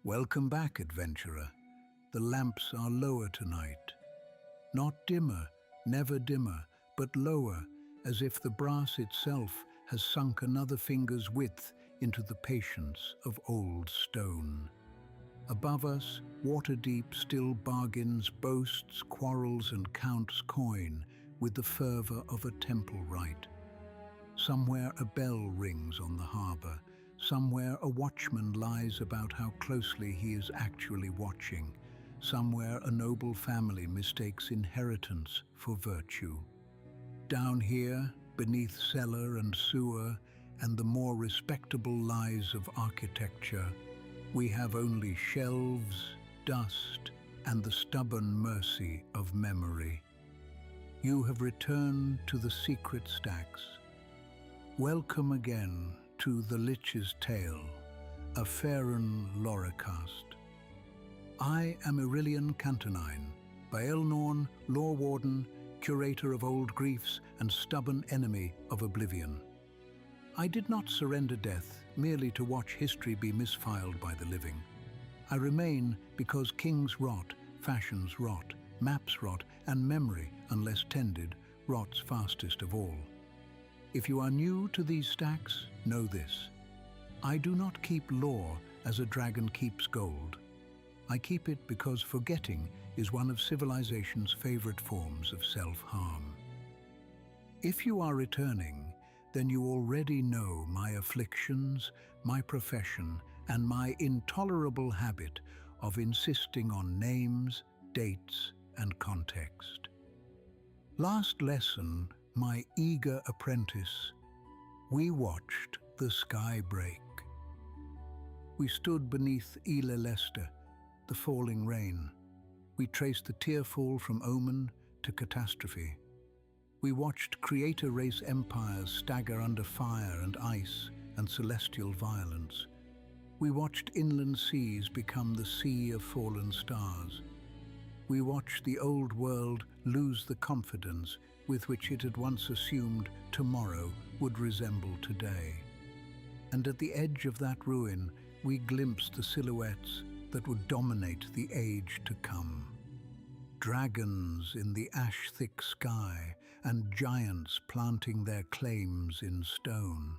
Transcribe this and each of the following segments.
Welcome back, adventurer. The lamps are lower tonight. Not dimmer, never dimmer, but lower, as if the brass itself has sunk another finger's width into the patience of old stone. Above us, Waterdeep still bargains, boasts, quarrels, and counts coin with the fervour of a temple rite. Somewhere a bell rings on the harbour. Somewhere a watchman lies about how closely he is actually watching. Somewhere a noble family mistakes inheritance for virtue. Down here, beneath cellar and sewer, and the more respectable lies of architecture, we have only shelves, dust, and the stubborn mercy of memory. You have returned to the secret stacks. Welcome again to the Lich's Tale, a Faerûn Lorecast. I am Aurelian Cantonine, Baelnorn, Law Warden, Curator of Old Griefs, and stubborn enemy of oblivion. I did not surrender death merely to watch history be misfiled by the living. I remain because kings rot, fashions rot, maps rot, and memory, unless tended, rots fastest of all. If you are new to these stacks, know this. I do not keep lore as a dragon keeps gold. I keep it because forgetting is one of civilization's favorite forms of self-harm. If you are returning, then you already know my afflictions, my profession, and my intolerable habit of insisting on names, dates, and context. Last lesson, my eager apprentice, we watched the sky break. We stood beneath Ila Lester, the falling rain. We traced the tearfall from omen to catastrophe. We watched creator race empires stagger under fire and ice and celestial violence. We watched inland seas become the sea of fallen stars. We watched the old world lose the confidence with which it had once assumed tomorrow would resemble today. And at the edge of that ruin, we glimpsed the silhouettes that would dominate the age to come. Dragons in the ash-thick sky, and giants planting their claims in stone.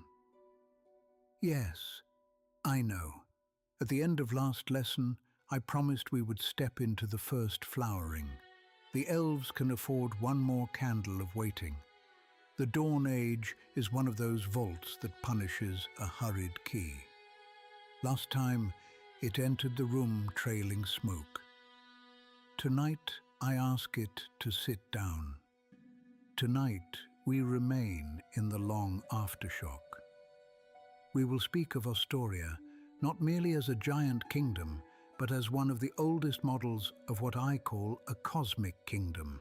Yes, I know. At the end of last lesson, I promised we would step into the first flowering. The elves can afford one more candle of waiting. The Dawn Age is one of those vaults that punishes a hurried key. Last time, it entered the room trailing smoke. Tonight, I ask it to sit down. Tonight, we remain in the long aftershock. We will speak of Astoria, not merely as a giant kingdom, but as one of the oldest models of what I call a cosmic kingdom,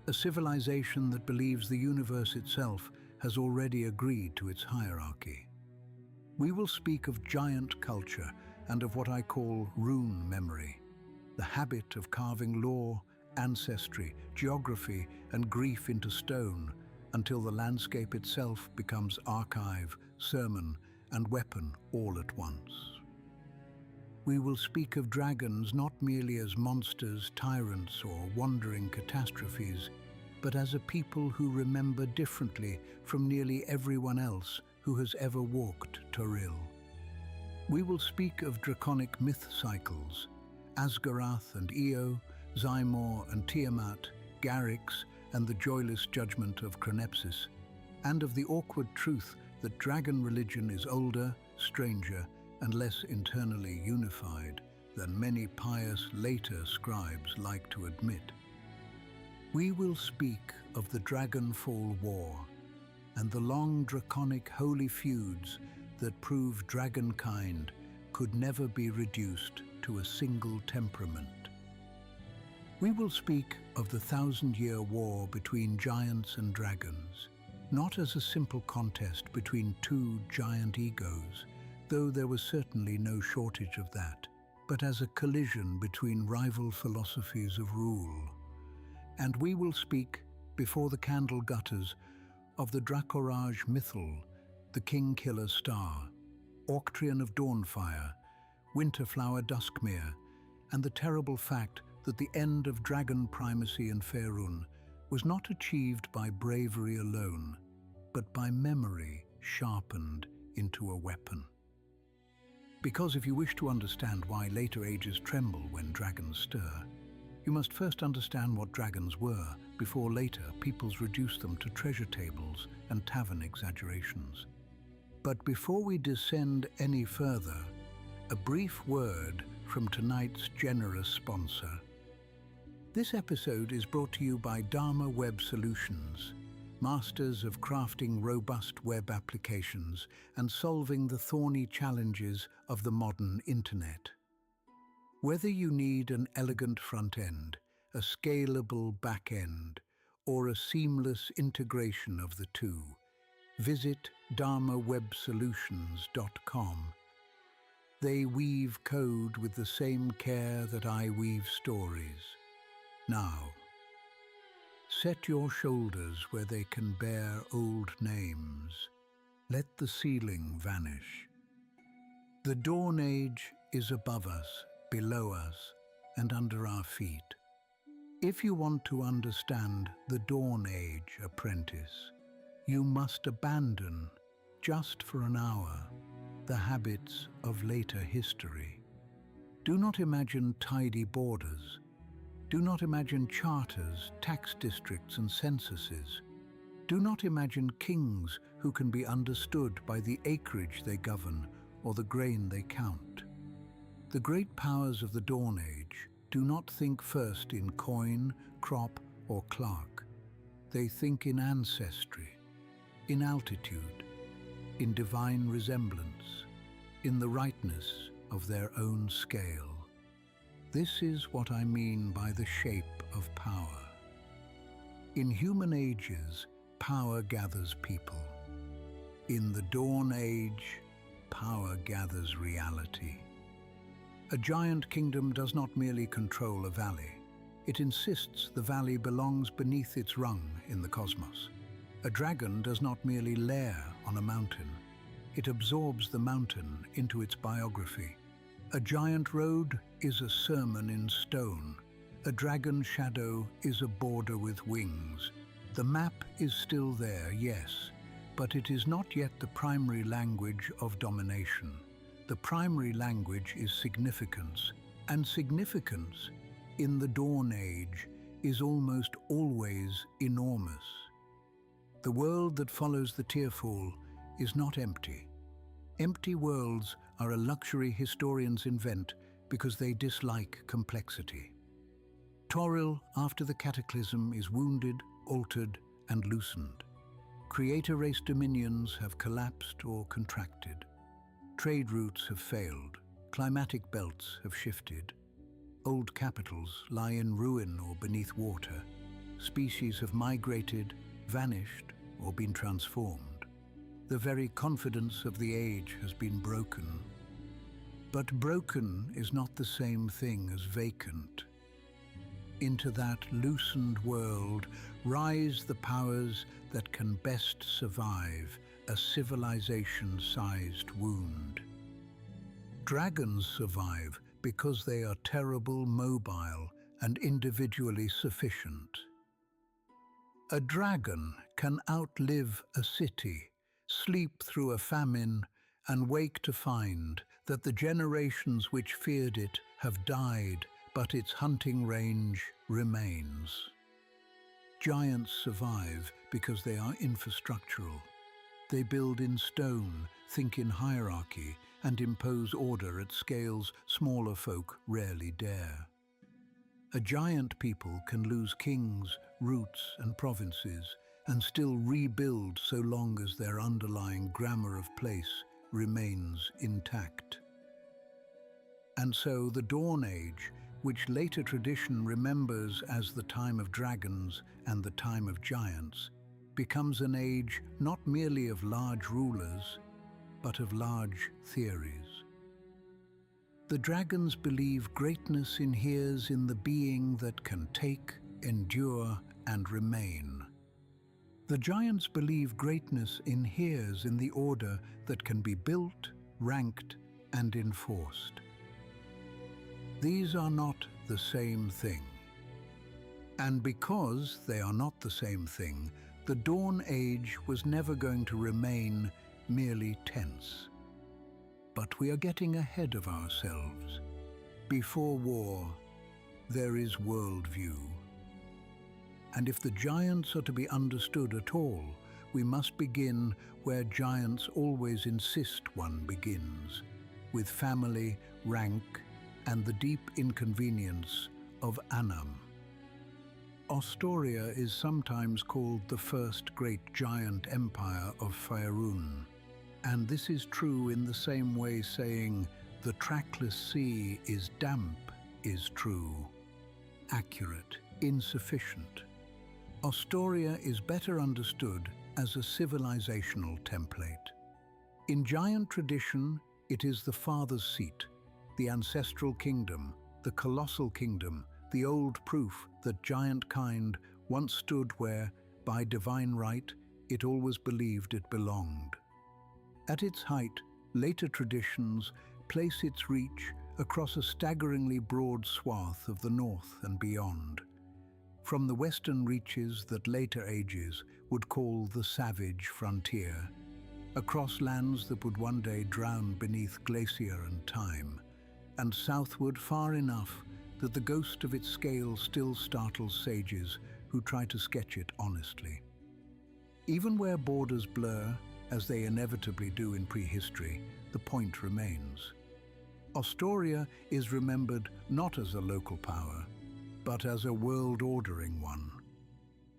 a civilization that believes the universe itself has already agreed to its hierarchy. We will speak of giant culture and of what I call rune memory, the habit of carving lore, ancestry, geography, and grief into stone until the landscape itself becomes archive, sermon, and weapon all at once. We will speak of dragons not merely as monsters, tyrants, or wandering catastrophes, but as a people who remember differently from nearly everyone else who has ever walked Toril. We will speak of draconic myth cycles, Asgarath and Io, Zymor and Tiamat, Garrix and the joyless judgment of Chronepsis, and of the awkward truth that dragon religion is older, stranger, and less internally unified than many pious later scribes like to admit. We will speak of the Dragonfall War and the long draconic holy feuds that prove dragonkind could never be reduced to a single temperament. We will speak of the 1,000-year war between giants and dragons, not as a simple contest between two giant egos, though there was certainly no shortage of that, but as a collision between rival philosophies of rule. And we will speak, before the candle gutters, of the Dracorage Mythal, the King-Killer Star, Auctrian of Dawnfire, Winterflower Duskmere, and the terrible fact that the end of dragon primacy in Faerûn was not achieved by bravery alone, but by memory sharpened into a weapon. Because if you wish to understand why later ages tremble when dragons stir, you must first understand what dragons were before later peoples reduced them to treasure tables and tavern exaggerations. But before we descend any further, a brief word from tonight's generous sponsor. This episode is brought to you by Dharma Web Solutions, masters of crafting robust web applications and solving the thorny challenges of the modern internet. Whether you need an elegant front end, a scalable back end, or a seamless integration of the two, visit dharmawebsolutions.com. They weave code with the same care that I weave stories. Now, set your shoulders where they can bear old names. Let the ceiling vanish. The Dawn Age is above us, below us, and under our feet. If you want to understand the Dawn Age, apprentice, you must abandon, just for an hour, the habits of later history. Do not imagine tidy borders. Do not imagine charters, tax districts, and censuses. Do not imagine kings who can be understood by the acreage they govern or the grain they count. The great powers of the Dawn Age do not think first in coin, crop, or clerk. They think in ancestry, in altitude, in divine resemblance, in the rightness of their own scale. This is what I mean by the shape of power. In human ages, power gathers people. In the Dawn Age, power gathers reality. A giant kingdom does not merely control a valley. It insists the valley belongs beneath its rung in the cosmos. A dragon does not merely lair on a mountain. It absorbs the mountain into its biography. A giant road is a sermon in stone. A dragon shadow is a border with wings. The map is still there, yes, but it is not yet the primary language of domination. The primary language is significance, and significance in the Dawn Age is almost always enormous. The world that follows the tearfall is not empty. Empty worlds are a luxury historians invent because they dislike complexity. Toril, after the cataclysm, is wounded, altered, and loosened. Creator race dominions have collapsed or contracted. Trade routes have failed, climatic belts have shifted. Old capitals lie in ruin or beneath water. Species have migrated, vanished, or been transformed. The very confidence of the age has been broken. But broken is not the same thing as vacant. Into that loosened world rise the powers that can best survive a civilization-sized wound. Dragons survive because they are terrible, mobile, and individually sufficient. A dragon can outlive a city, sleep through a famine, and wake to find that the generations which feared it have died, but its hunting range remains. Giants survive because they are infrastructural. They build in stone, think in hierarchy, and impose order at scales smaller folk rarely dare. A giant people can lose kings, roots, and provinces, and still rebuild so long as their underlying grammar of place remains intact. And so the Dawn Age, which later tradition remembers as the time of dragons and the time of giants, becomes an age not merely of large rulers, but of large theories. The dragons believe greatness inheres in the being that can take, endure, and remain. The giants believe greatness inheres in the order that can be built, ranked, and enforced. These are not the same thing. And because they are not the same thing, the Dawn Age was never going to remain merely tense. But we are getting ahead of ourselves. Before war, there is worldview. And if the giants are to be understood at all, we must begin where giants always insist one begins, with family, rank, and the deep inconvenience of Anam. Ostoria is sometimes called the first great giant empire of Faerûn, and this is true in the same way saying the trackless sea is damp is true, accurate, insufficient. Ostoria is better understood as a civilizational template. In giant tradition, it is the father's seat, the ancestral kingdom, the colossal kingdom, the old proof that giant kind once stood where, by divine right, it always believed it belonged. At its height, later traditions place its reach across a staggeringly broad swath of the north and beyond. From the western reaches that later ages would call the savage frontier, across lands that would one day drown beneath glacier and time, and southward far enough that the ghost of its scale still startles sages who try to sketch it honestly. Even where borders blur, as they inevitably do in prehistory, the point remains. Ostoria is remembered not as a local power, but as a world-ordering one.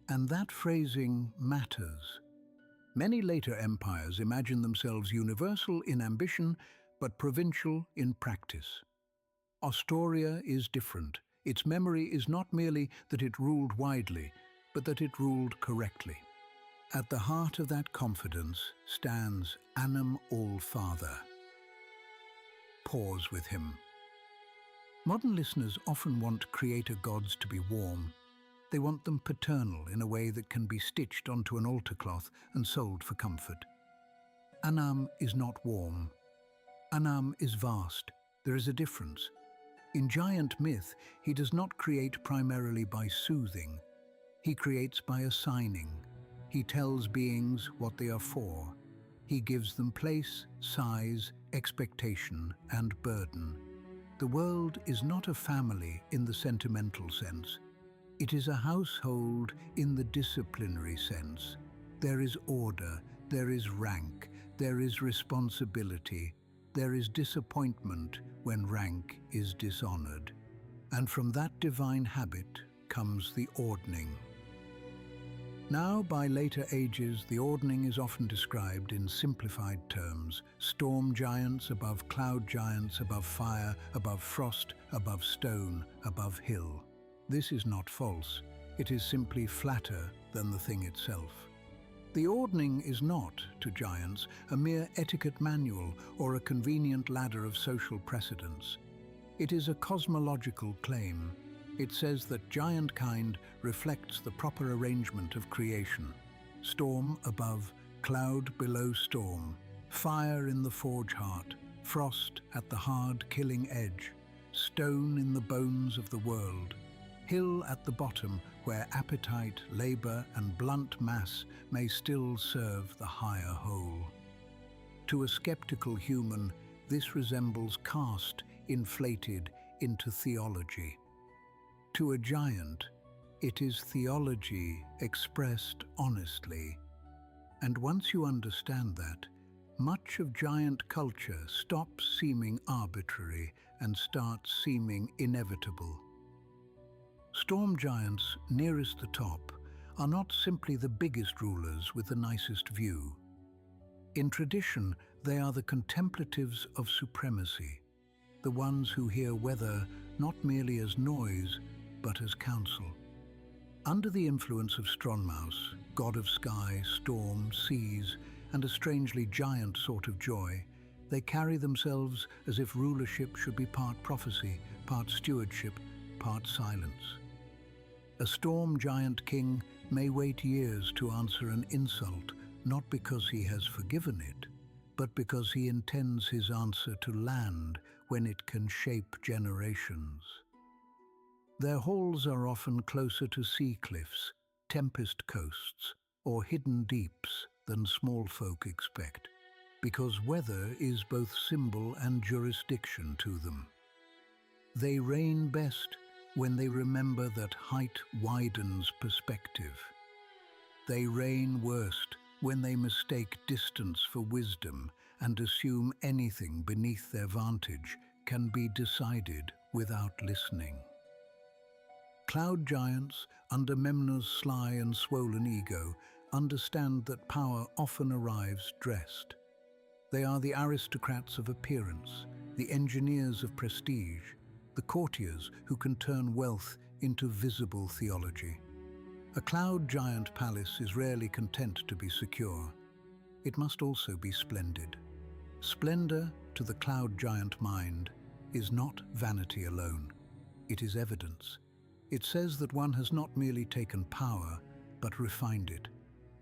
And that phrasing matters. Many later empires imagine themselves universal in ambition, but provincial in practice. Ostoria is different. Its memory is not merely that it ruled widely, but that it ruled correctly. At the heart of that confidence stands Anam All-Father. Pause with him. Modern listeners often want creator gods to be warm. They want them paternal in a way that can be stitched onto an altar cloth and sold for comfort. Anam is not warm. Anam is vast. There is a difference. In giant myth, he does not create primarily by soothing. He creates by assigning. He tells beings what they are for. He gives them place, size, expectation, and burden. The world is not a family in the sentimental sense. It is a household in the disciplinary sense. There is order, there is rank, there is responsibility, there is disappointment when rank is dishonored. And from that divine habit comes the ordning. Now, by later ages, the ordning is often described in simplified terms: storm giants above cloud giants, above fire, above frost, above stone, above hill. This is not false. It is simply flatter than the thing itself. The ordning is not, to giants, a mere etiquette manual or a convenient ladder of social precedence. It is a cosmological claim. It says that giant kind reflects the proper arrangement of creation. Storm above, cloud below storm, fire in the forge heart, frost at the hard killing edge, stone in the bones of the world, hill at the bottom where appetite, labor, and blunt mass may still serve the higher whole. To a skeptical human, this resembles caste inflated into theology. To a giant, it is theology expressed honestly. And once you understand that, much of giant culture stops seeming arbitrary and starts seeming inevitable. Storm giants nearest the top are not simply the biggest rulers with the nicest view. In tradition, they are the contemplatives of supremacy, the ones who hear weather not merely as noise, but as counsel. Under the influence of Stronmaus, god of sky, storm, seas, and a strangely giant sort of joy, they carry themselves as if rulership should be part prophecy, part stewardship, part silence. A storm giant king may wait years to answer an insult, not because he has forgiven it, but because he intends his answer to land when it can shape generations. Their halls are often closer to sea cliffs, tempest coasts, or hidden deeps than small folk expect, because weather is both symbol and jurisdiction to them. They reign best when they remember that height widens perspective. They reign worst when they mistake distance for wisdom and assume anything beneath their vantage can be decided without listening. Cloud giants, under Memnor's sly and swollen ego, understand that power often arrives dressed. They are the aristocrats of appearance, the engineers of prestige, the courtiers who can turn wealth into visible theology. A cloud giant palace is rarely content to be secure. It must also be splendid. Splendor, to the cloud giant mind, is not vanity alone. It is evidence. It says that one has not merely taken power, but refined it.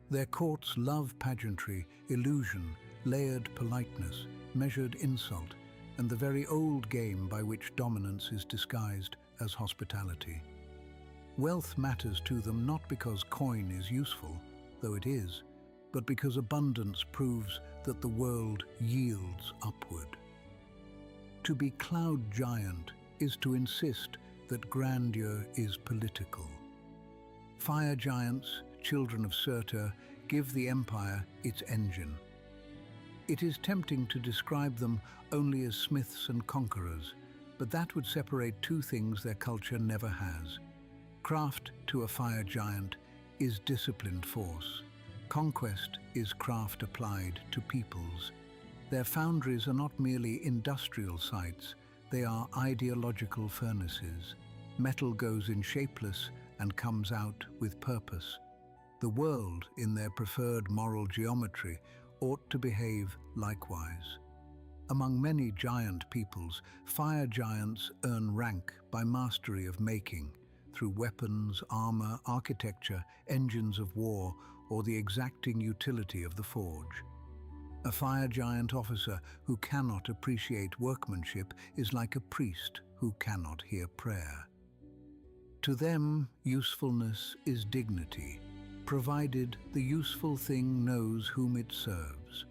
Their courts love pageantry, illusion, layered politeness, measured insult, and the very old game by which dominance is disguised as hospitality. Wealth matters to them not because coin is useful, though it is, but because abundance proves that the world yields upward. To be cloud giant is to insist that grandeur is political. Fire giants, children of Surtur, give the empire its engine. It is tempting to describe them only as smiths and conquerors, but that would separate two things their culture never has. Craft to a fire giant is disciplined force. Conquest is craft applied to peoples. Their foundries are not merely industrial sites, they are ideological furnaces. Metal goes in shapeless and comes out with purpose. The world, in their preferred moral geometry, ought to behave likewise. Among many giant peoples, fire giants earn rank by mastery of making, through weapons, armor, architecture, engines of war, or the exacting utility of the forge. A fire giant officer who cannot appreciate workmanship is like a priest who cannot hear prayer. To them, usefulness is dignity, provided the useful thing knows whom it serves.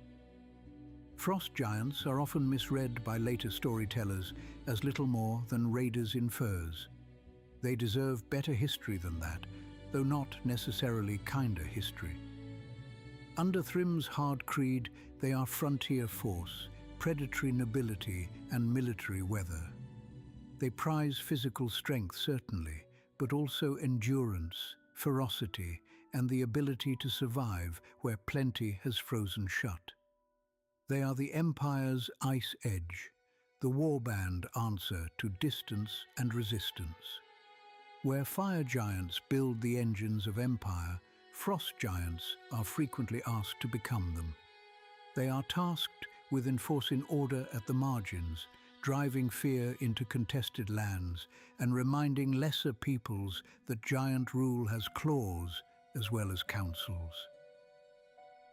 Frost giants are often misread by later storytellers as little more than raiders in furs. They deserve better history than that, though not necessarily kinder history. Under Thrym's hard creed, they are frontier force, predatory nobility, and military weather. They prize physical strength, certainly, but also endurance, ferocity, and the ability to survive where plenty has frozen shut. They are the Empire's ice edge, the warband answer to distance and resistance. Where fire giants build the engines of empire, frost giants are frequently asked to become them. They are tasked with enforcing order at the margins, driving fear into contested lands, and reminding lesser peoples that giant rule has claws as well as councils.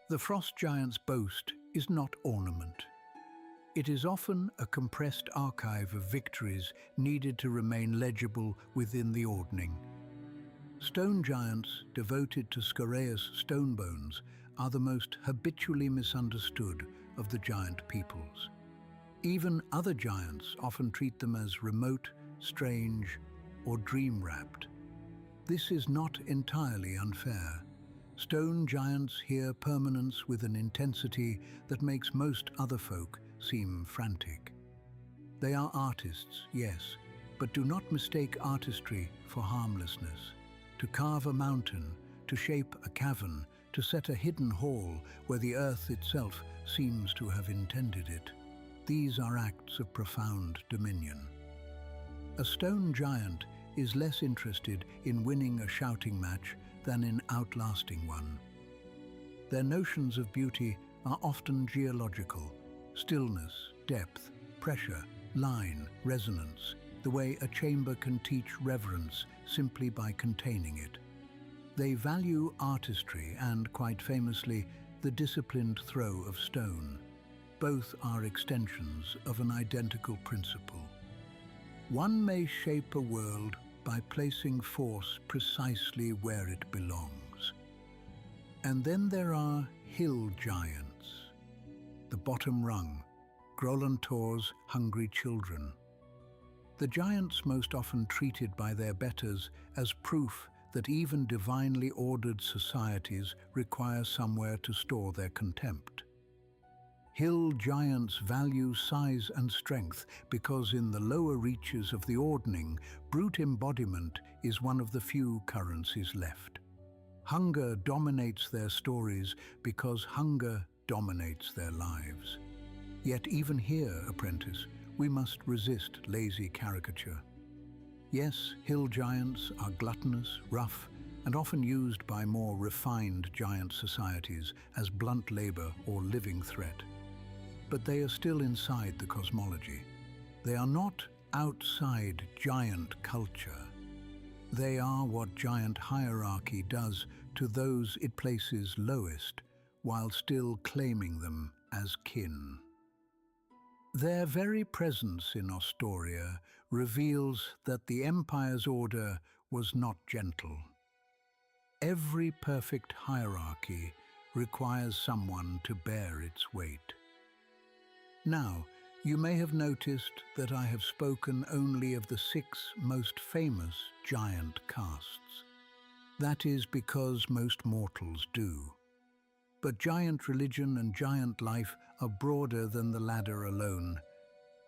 The frost giant's boast is not ornament. It is often a compressed archive of victories needed to remain legible within the ordning. Stone giants devoted to scoriaeous stone bones are the most habitually misunderstood of the giant peoples. Even other giants often treat them as remote, strange, or dream-wrapped. This is not entirely unfair. Stone giants hear permanence with an intensity that makes most other folk seem frantic. They are artists, yes, but do not mistake artistry for harmlessness. To carve a mountain, to shape a cavern, to set a hidden hall where the earth itself seems to have intended it. These are acts of profound dominion. A stone giant is less interested in winning a shouting match than in outlasting one. Their notions of beauty are often geological: stillness, depth, pressure, line, resonance, the way a chamber can teach reverence simply by containing it. They value artistry and, quite famously, the disciplined throw of stone. both are extensions of an identical principle. One may shape a world by placing force precisely where it belongs. And then there are hill giants, the bottom rung, Grollantor's hungry children. The giants most often treated by their betters as proof that even divinely ordered societies require somewhere to store their contempt. Hill giants value size and strength because in the lower reaches of the ordning, brute embodiment is one of the few currencies left. Hunger dominates their stories because hunger dominates their lives. Yet even here, apprentice, we must resist lazy caricature. Yes, hill giants are gluttonous, rough, and often used by more refined giant societies as blunt labor or living threat. But they are still inside the cosmology. They are not outside giant culture. They are what giant hierarchy does to those it places lowest, while still claiming them as kin. Their very presence in Ostoria reveals that the Empire's order was not gentle. Every perfect hierarchy requires someone to bear its weight. Now, you may have noticed that I have spoken only of the 6 most famous giant castes. That is because most mortals do. But giant religion and giant life are broader than the ladder alone.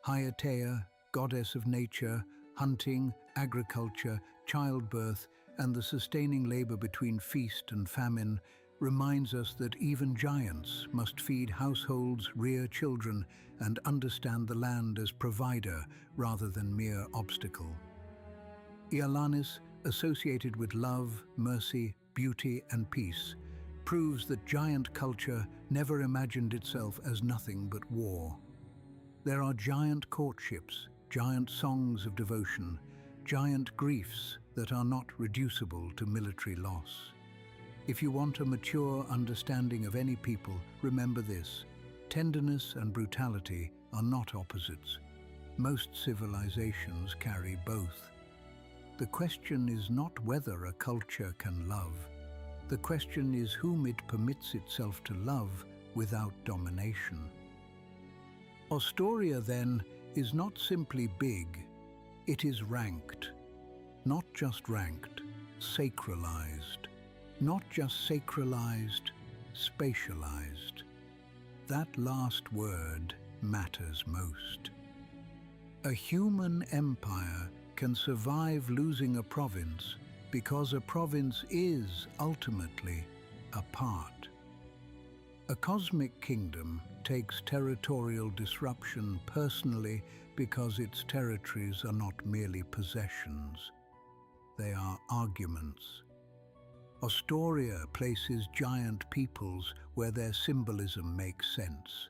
Hyatea, goddess of nature, hunting, agriculture, childbirth, and the sustaining labor between feast and famine reminds us that even giants must feed households, rear children, and understand the land as provider rather than mere obstacle. Ialanis, associated with love, mercy, beauty, and peace, proves that giant culture never imagined itself as nothing but war. There are giant courtships, giant songs of devotion, giant griefs that are not reducible to military loss. If you want a mature understanding of any people, remember this: tenderness and brutality are not opposites. Most civilizations carry both. The question is not whether a culture can love. The question is whom it permits itself to love without domination. Ostoria, then, is not simply big, it is ranked. Not just ranked, sacralized. Not just sacralized, spatialized. That last word matters most. A human empire can survive losing a province because a province is ultimately a part. A cosmic kingdom takes territorial disruption personally because its territories are not merely possessions. They are arguments. Ostoria places giant peoples where their symbolism makes sense.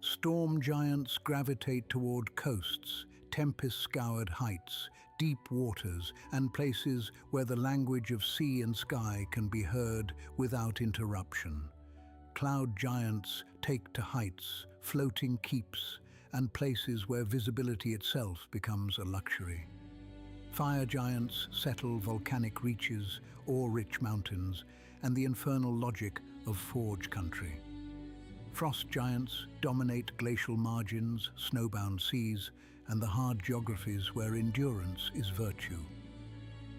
Storm giants gravitate toward coasts, tempest-scoured heights, deep waters, and places where the language of sea and sky can be heard without interruption. Cloud giants take to heights, floating keeps, and places where visibility itself becomes a luxury. Fire giants settle volcanic reaches or rich mountains, and the infernal logic of forge country. Frost giants dominate glacial margins, snowbound seas, and the hard geographies where endurance is virtue.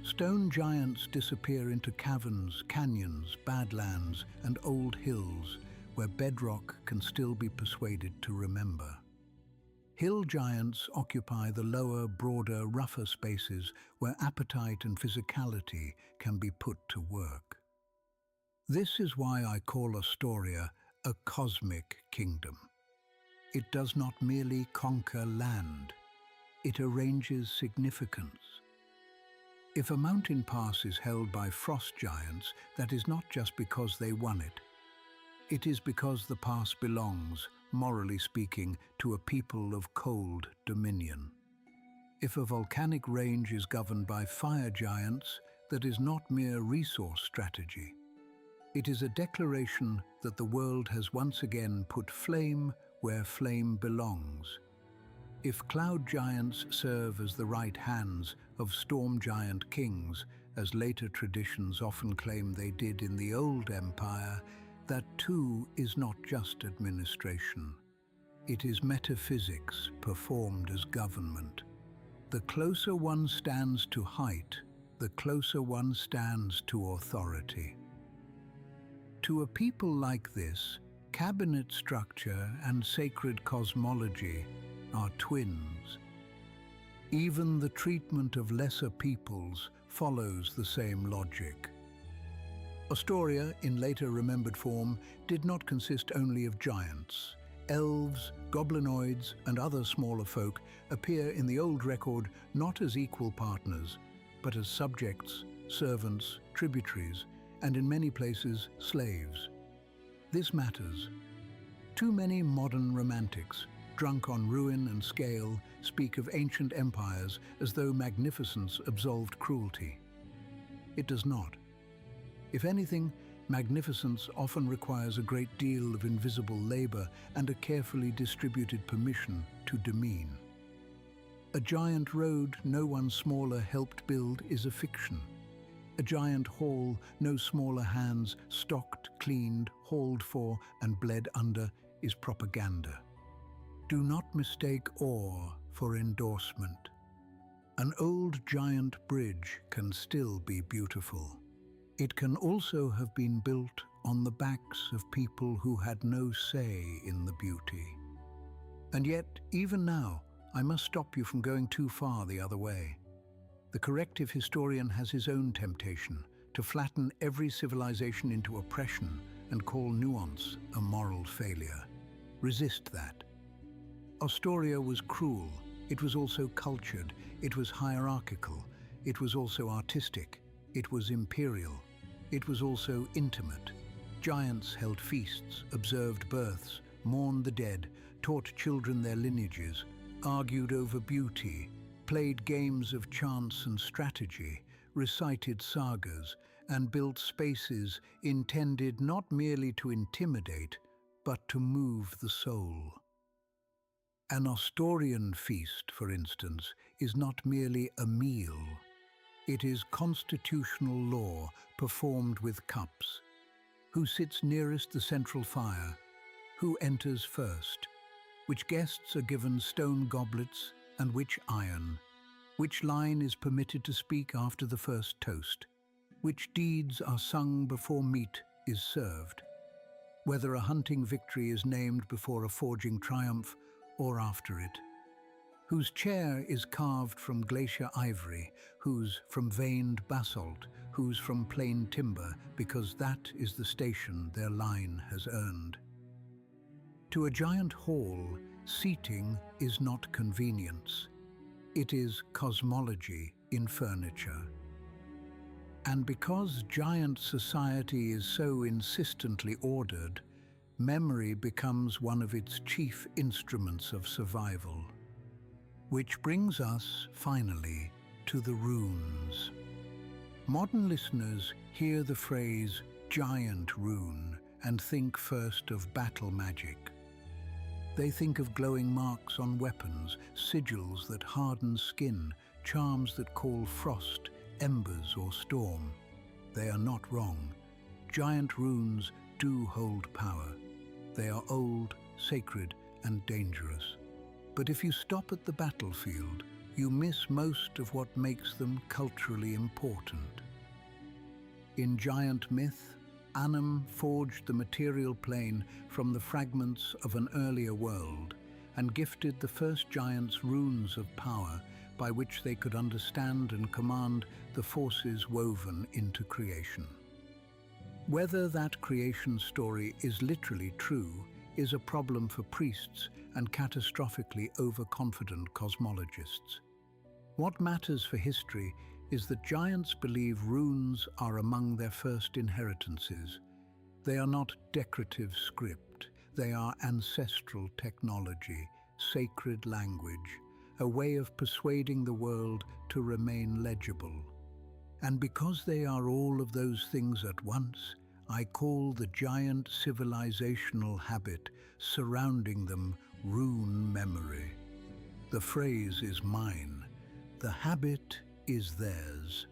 Stone giants disappear into caverns, canyons, badlands, and old hills where bedrock can still be persuaded to remember. Hill giants occupy the lower, broader, rougher spaces where appetite and physicality can be put to work. This is why I call Ostoria a cosmic kingdom. It does not merely conquer land, it arranges significance. If a mountain pass is held by frost giants, that is not just because they won it. It is because the pass belongs, morally speaking, to a people of cold dominion. If a volcanic range is governed by fire giants, that is not mere resource strategy. It is a declaration that the world has once again put flame where flame belongs. If cloud giants serve as the right hands of storm giant kings, as later traditions often claim they did in the old empire, that too is not just administration. It is metaphysics performed as government. The closer one stands to height, the closer one stands to authority. To a people like this, cabinet structure and sacred cosmology are twins. Even the treatment of lesser peoples follows the same logic. Astoria, in later remembered form, did not consist only of giants. Elves, goblinoids, and other smaller folk appear in the old record not as equal partners, but as subjects, servants, tributaries, and in many places, slaves. This matters. Too many modern romantics, drunk on ruin and scale, speak of ancient empires as though magnificence absolved cruelty. It does not. If anything, magnificence often requires a great deal of invisible labor and a carefully distributed permission to demean. A giant road no one smaller helped build is a fiction. A giant hall no smaller hands stocked, cleaned, hauled for, and bled under is propaganda. Do not mistake awe for endorsement. An old giant bridge can still be beautiful. It can also have been built on the backs of people who had no say in the beauty. And yet, even now, I must stop you from going too far the other way. The corrective historian has his own temptation to flatten every civilization into oppression and call nuance a moral failure. Resist that. Astoria was cruel, it was also cultured, it was hierarchical, it was also artistic, it was imperial, it was also intimate. Giants held feasts, observed births, mourned the dead, taught children their lineages, argued over beauty, played games of chance and strategy, recited sagas, and built spaces intended not merely to intimidate, but to move the soul. An Astorian feast, for instance, is not merely a meal. It is constitutional law performed with cups. Who sits nearest the central fire? Who enters first? Which guests are given stone goblets and which iron? Which line is permitted to speak after the first toast? Which deeds are sung before meat is served? Whether a hunting victory is named before a forging triumph or after it? Whose chair is carved from glacier ivory, whose from veined basalt, whose from plain timber, because that is the station their line has earned. To a giant hall, seating is not convenience. It is cosmology in furniture. And because giant society is so insistently ordered, memory becomes one of its chief instruments of survival. Which brings us, finally, to the runes. Modern listeners hear the phrase giant rune and think first of battle magic. They think of glowing marks on weapons, sigils that harden skin, charms that call frost, embers or storm. They are not wrong. Giant runes do hold power. They are old, sacred, and dangerous. But if you stop at the battlefield, you miss most of what makes them culturally important. In giant myth, Annam forged the material plane from the fragments of an earlier world and gifted the first giants runes of power by which they could understand and command the forces woven into creation. Whether that creation story is literally true is a problem for priests and catastrophically overconfident cosmologists. What matters for history is that giants believe runes are among their first inheritances. They are not decorative script, they are ancestral technology, sacred language, a way of persuading the world to remain legible. And because they are all of those things at once, I call the giant civilizational habit surrounding them rune memory. The phrase is mine, the habit is theirs.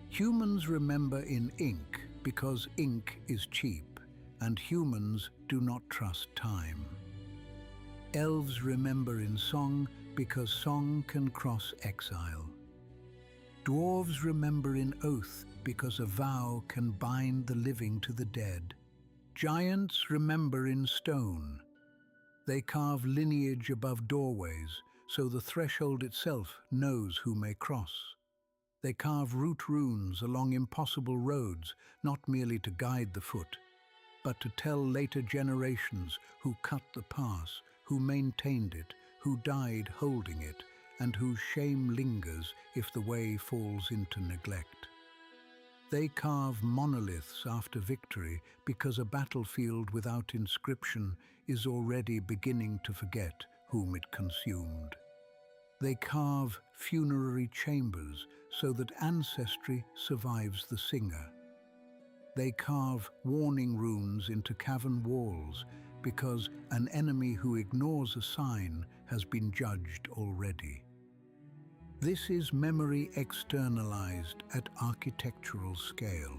Humans remember in ink because ink is cheap, and humans do not trust time. Elves remember in song because song can cross exile. Dwarves remember in oath because a vow can bind the living to the dead. Giants remember in stone. They carve lineage above doorways, so the threshold itself knows who may cross. They carve root runes along impossible roads, not merely to guide the foot, but to tell later generations who cut the path, who maintained it, who died holding it, and whose shame lingers if the way falls into neglect. They carve monoliths after victory because a battlefield without inscription is already beginning to forget whom it consumed. They carve funerary chambers so that ancestry survives the singer. They carve warning runes into cavern walls because an enemy who ignores a sign has been judged already. This is memory externalized at architectural scale.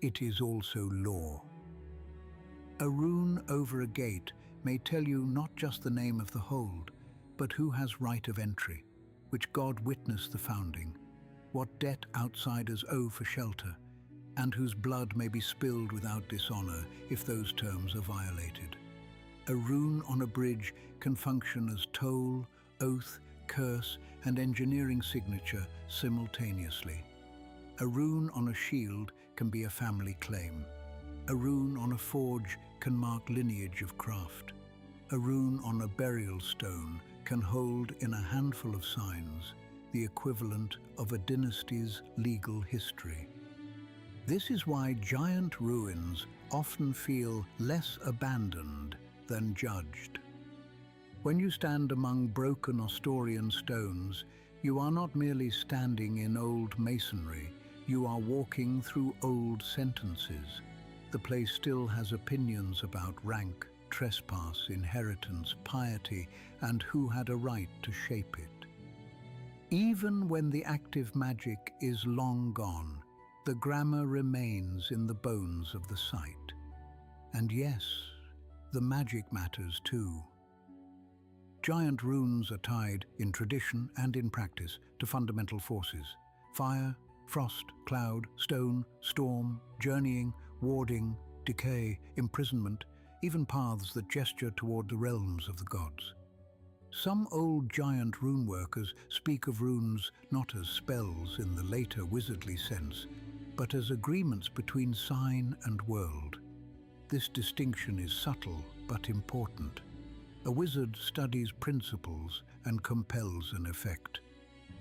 It is also law. A rune over a gate may tell you not just the name of the hold, but who has right of entry, which god witnessed the founding, what debt outsiders owe for shelter, and whose blood may be spilled without dishonor if those terms are violated. A rune on a bridge can function as toll, oath, curse, and engineering signature simultaneously. A rune on a shield can be a family claim. A rune on a forge can mark lineage of craft. A rune on a burial stone can hold in a handful of signs the equivalent of a dynasty's legal history. This is why giant ruins often feel less abandoned than judged. When you stand among broken Asturian stones, you are not merely standing in old masonry, you are walking through old sentences. The place still has opinions about rank, trespass, inheritance, piety, and who had a right to shape it. Even when the active magic is long gone, the grammar remains in the bones of the site. And yes, the magic matters too. Giant runes are tied, in tradition and in practice, to fundamental forces: fire, frost, cloud, stone, storm, journeying, warding, decay, imprisonment, even paths that gesture toward the realms of the gods. Some old giant rune workers speak of runes not as spells in the later wizardly sense, but as agreements between sign and world. This distinction is subtle but important. A wizard studies principles and compels an effect.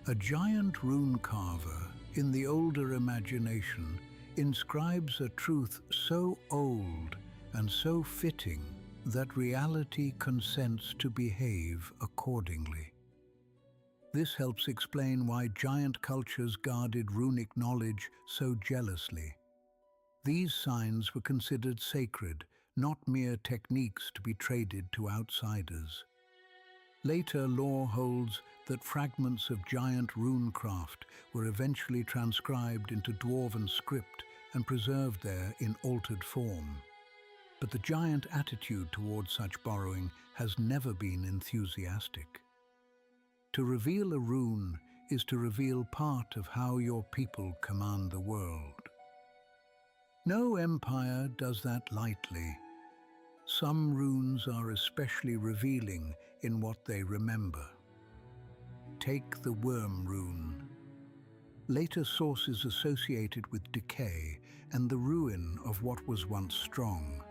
A giant rune carver, in the older imagination, inscribes a truth so old and so fitting that reality consents to behave accordingly. This helps explain why giant cultures guarded runic knowledge so jealously. These signs were considered sacred, not mere techniques to be traded to outsiders. Later lore holds that fragments of giant runecraft were eventually transcribed into dwarven script and preserved there in altered form. But the giant attitude towards such borrowing has never been enthusiastic. To reveal a rune is to reveal part of how your people command the world. No empire does that lightly. Some runes are especially revealing in what they remember. Take the worm rune. Later sources associate it with decay and the ruin of what was once strong.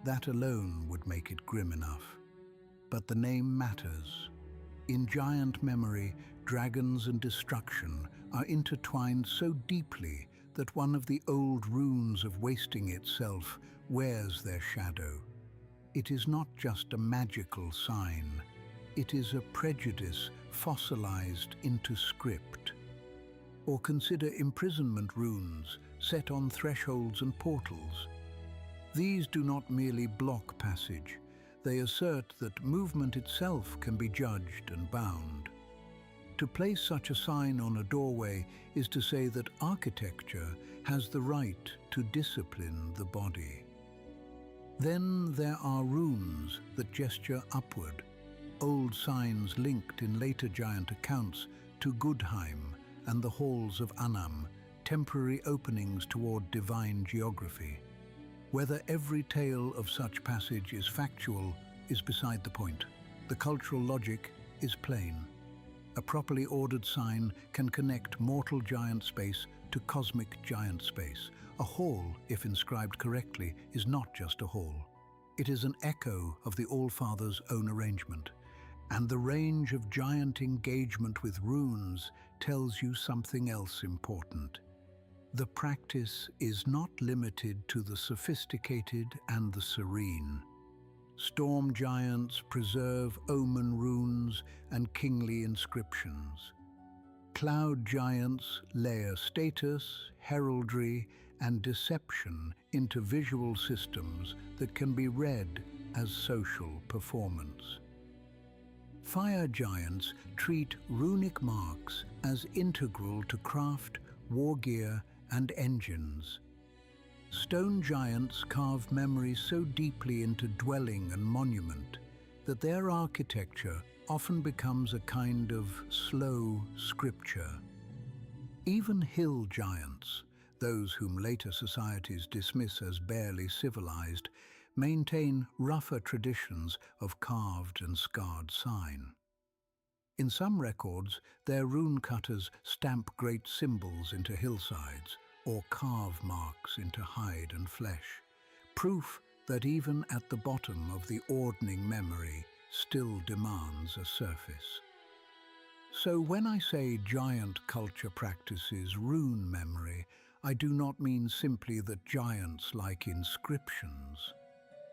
That alone would make it grim enough. But the name matters. In giant memory, dragons and destruction are intertwined so deeply that one of the old runes of wasting itself wears their shadow. It is not just a magical sign. It is a prejudice fossilized into script. Or consider imprisonment runes set on thresholds and portals. These do not merely block passage, They assert that movement itself can be judged and bound. To place such a sign on a doorway is to say that architecture has the right to discipline the body. Then there are runes that gesture upward, old signs linked in later giant accounts to Gudheim and the halls of Anam, temporary openings toward divine geography. Whether every tale of such passage is factual is beside the point. The cultural logic is plain. A properly ordered sign can connect mortal giant space to cosmic giant space. A hall, if inscribed correctly, is not just a hall. It is an echo of the Allfather's own arrangement. And the range of giant engagement with runes tells you something else important. The practice is not limited to the sophisticated and the serene. Storm giants preserve omen runes and kingly inscriptions. Cloud giants layer status, heraldry, and deception into visual systems that can be read as social performance. Fire giants treat runic marks as integral to craft, war gear, and engines. Stone giants carve memory so deeply into dwelling and monument that their architecture often becomes a kind of slow scripture. Even hill giants, those whom later societies dismiss as barely civilized, maintain rougher traditions of carved and scarred sign. In some records, their rune cutters stamp great symbols into hillsides or carve marks into hide and flesh, proof that even at the bottom of the ordning memory still demands a surface. So when I say giant culture practices rune memory, I do not mean simply that giants like inscriptions.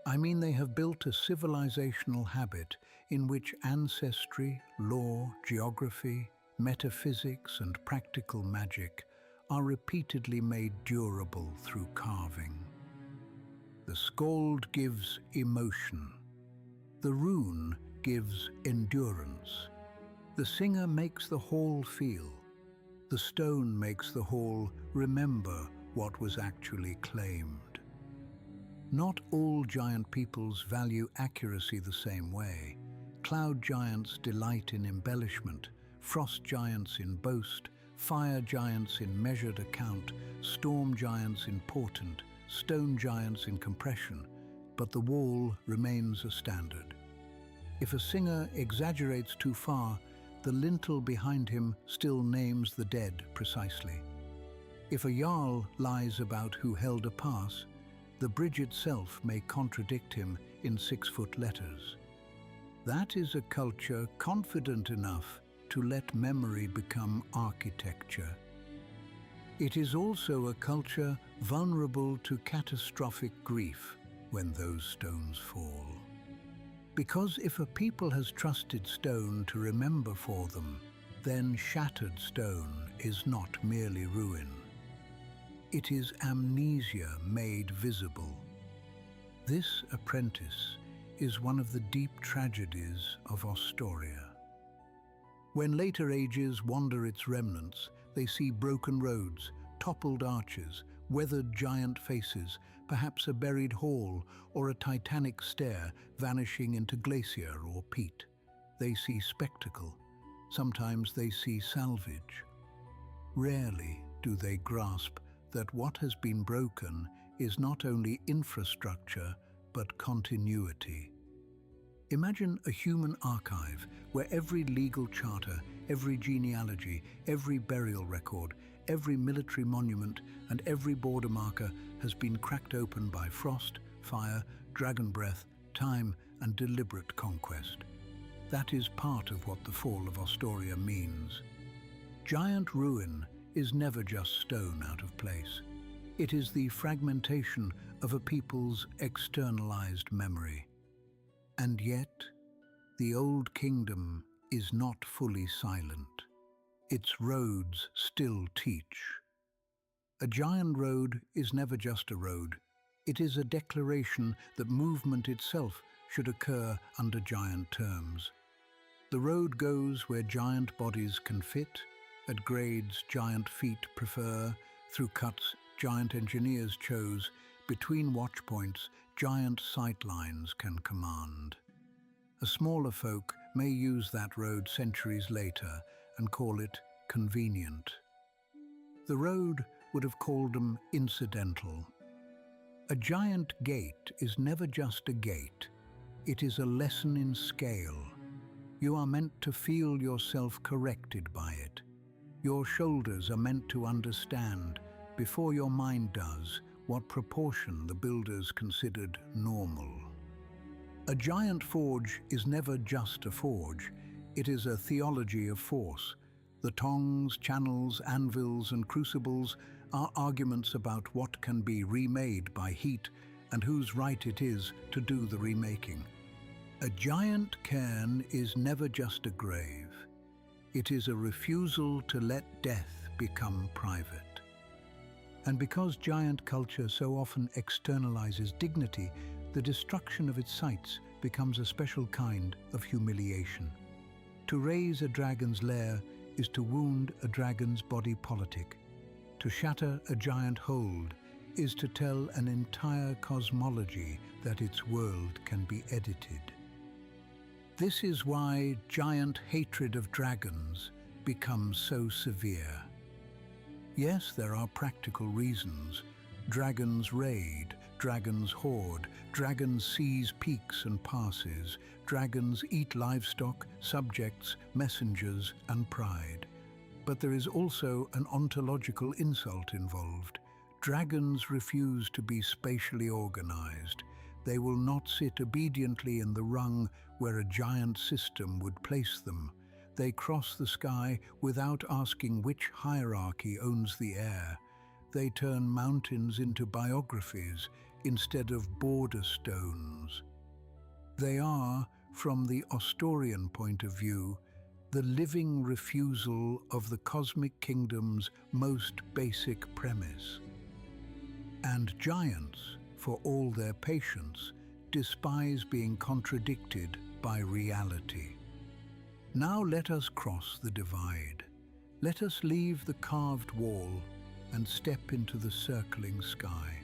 I mean they have built a civilizational habit in which ancestry, law, geography, metaphysics, and practical magic are repeatedly made durable through carving. The scald gives emotion. The rune gives endurance. The singer makes the hall feel. The stone makes the hall remember what was actually claimed. Not all giant peoples value accuracy the same way. Cloud giants delight in embellishment, frost giants in boast, fire giants in measured account, storm giants in portent, stone giants in compression, but the wall remains a standard. If a singer exaggerates too far, the lintel behind him still names the dead precisely. If a jarl lies about who held a pass, the bridge itself may contradict him in 6-foot letters. That is a culture confident enough to let memory become architecture. It is also a culture vulnerable to catastrophic grief when those stones fall. Because if a people has trusted stone to remember for them, then shattered stone is not merely ruin. It is amnesia made visible. This apprentice is one of the deep tragedies of Astoria. When later ages wander its remnants, they see broken roads, toppled arches, weathered giant faces, perhaps a buried hall or a titanic stair vanishing into glacier or peat. They see spectacle. Sometimes they see salvage. Rarely do they grasp that what has been broken is not only infrastructure, but continuity. Imagine a human archive where every legal charter, every genealogy, every burial record, every military monument, and every border marker has been cracked open by frost, fire, dragon breath, time, and deliberate conquest. That is part of what the fall of Astoria means. Giant ruin is never just stone out of place. It is the fragmentation of a people's externalized memory. And yet, the Old Kingdom is not fully silent. Its roads still teach. A giant road is never just a road. It is a declaration that movement itself should occur under giant terms. The road goes where giant bodies can fit, at grades giant feet prefer, through cuts giant engineers chose, between watchpoints giant sightlines can command. A smaller folk may use that road centuries later and call it convenient. The road would have called them incidental. A giant gate is never just a gate. It is a lesson in scale. You are meant to feel yourself corrected by it. Your shoulders are meant to understand, before your mind does, what proportion the builders considered normal. A giant forge is never just a forge. It is a theology of force. The tongs, channels, anvils, and crucibles are arguments about what can be remade by heat and whose right it is to do the remaking. A giant cairn is never just a grave. It is a refusal to let death become private. And because giant culture so often externalizes dignity, the destruction of its sites becomes a special kind of humiliation. To raise a dragon's lair is to wound a dragon's body politic. To shatter a giant hold is to tell an entire cosmology that its world can be edited. This is why giant hatred of dragons becomes so severe. Yes, there are practical reasons. Dragons raid, dragons hoard, dragons seize peaks and passes, dragons eat livestock, subjects, messengers, and pride. But there is also an ontological insult involved. Dragons refuse to be spatially organized. They will not sit obediently in the rung where a giant system would place them. They cross the sky without asking which hierarchy owns the air. They turn mountains into biographies instead of border stones. They are, from the Ostorian point of view, the living refusal of the cosmic kingdom's most basic premise. And giants, for all their patience, despise being contradicted by reality. Now let us cross the divide. Let us leave the carved wall and step into the circling sky.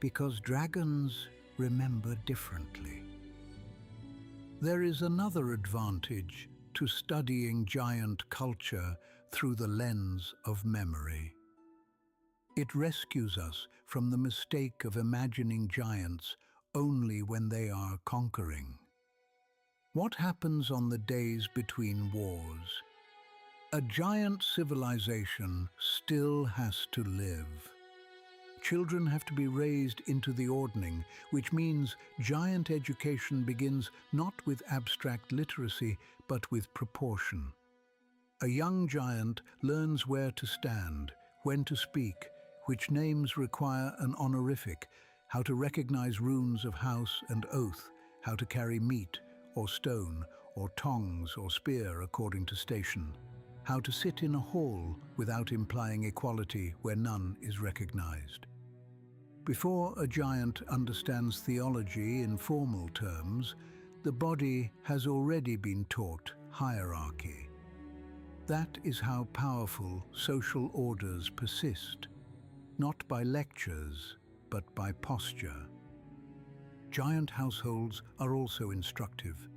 Because dragons remember differently. There is another advantage to studying giant culture through the lens of memory. It rescues us from the mistake of imagining giants only when they are conquering. What happens on the days between wars? A giant civilization still has to live. Children have to be raised into the ordning, which means giant education begins not with abstract literacy, but with proportion. A young giant learns where to stand, when to speak, which names require an honorific, how to recognize runes of house and oath, how to carry meat or stone or tongs or spear according to station, how to sit in a hall without implying equality where none is recognized. Before a giant understands theology in formal terms, the body has already been taught hierarchy. That is how powerful social orders persist, not by lectures, but by posture. Giant households are also instructive.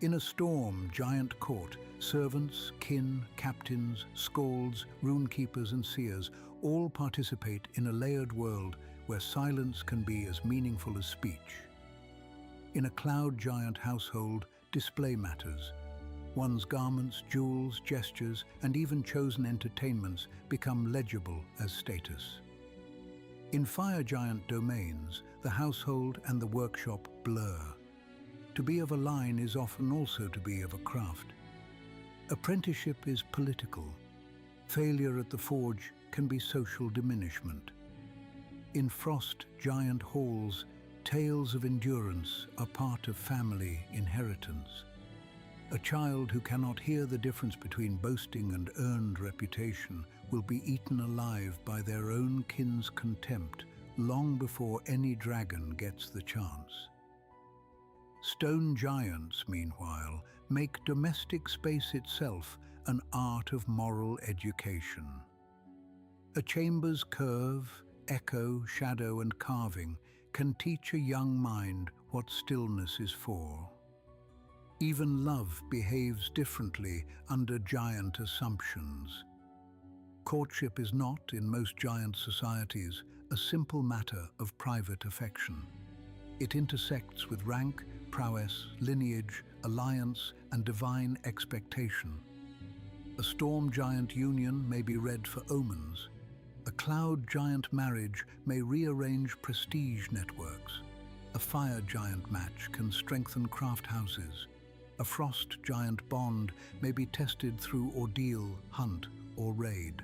In a storm giant court, servants, kin, captains, skalds, runekeepers and seers all participate in a layered world where silence can be as meaningful as speech. In a cloud giant household, display matters. One's garments, jewels, gestures, and even chosen entertainments become legible as status. In fire giant domains, the household and the workshop blur. To be of a line is often also to be of a craft. Apprenticeship is political. Failure at the forge can be social diminishment. In frost giant halls, tales of endurance are part of family inheritance. A child who cannot hear the difference between boasting and earned reputation will be eaten alive by their own kin's contempt long before any dragon gets the chance. Stone giants, meanwhile, make domestic space itself an art of moral education. A chamber's curve, echo, shadow, and carving can teach a young mind what stillness is for. Even love behaves differently under giant assumptions. Courtship is not, in most giant societies, a simple matter of private affection. It intersects with rank, prowess, lineage, alliance, and divine expectation. A storm giant union may be read for omens. A cloud giant marriage may rearrange prestige networks. A fire giant match can strengthen craft houses. A frost giant bond may be tested through ordeal, hunt, or raid.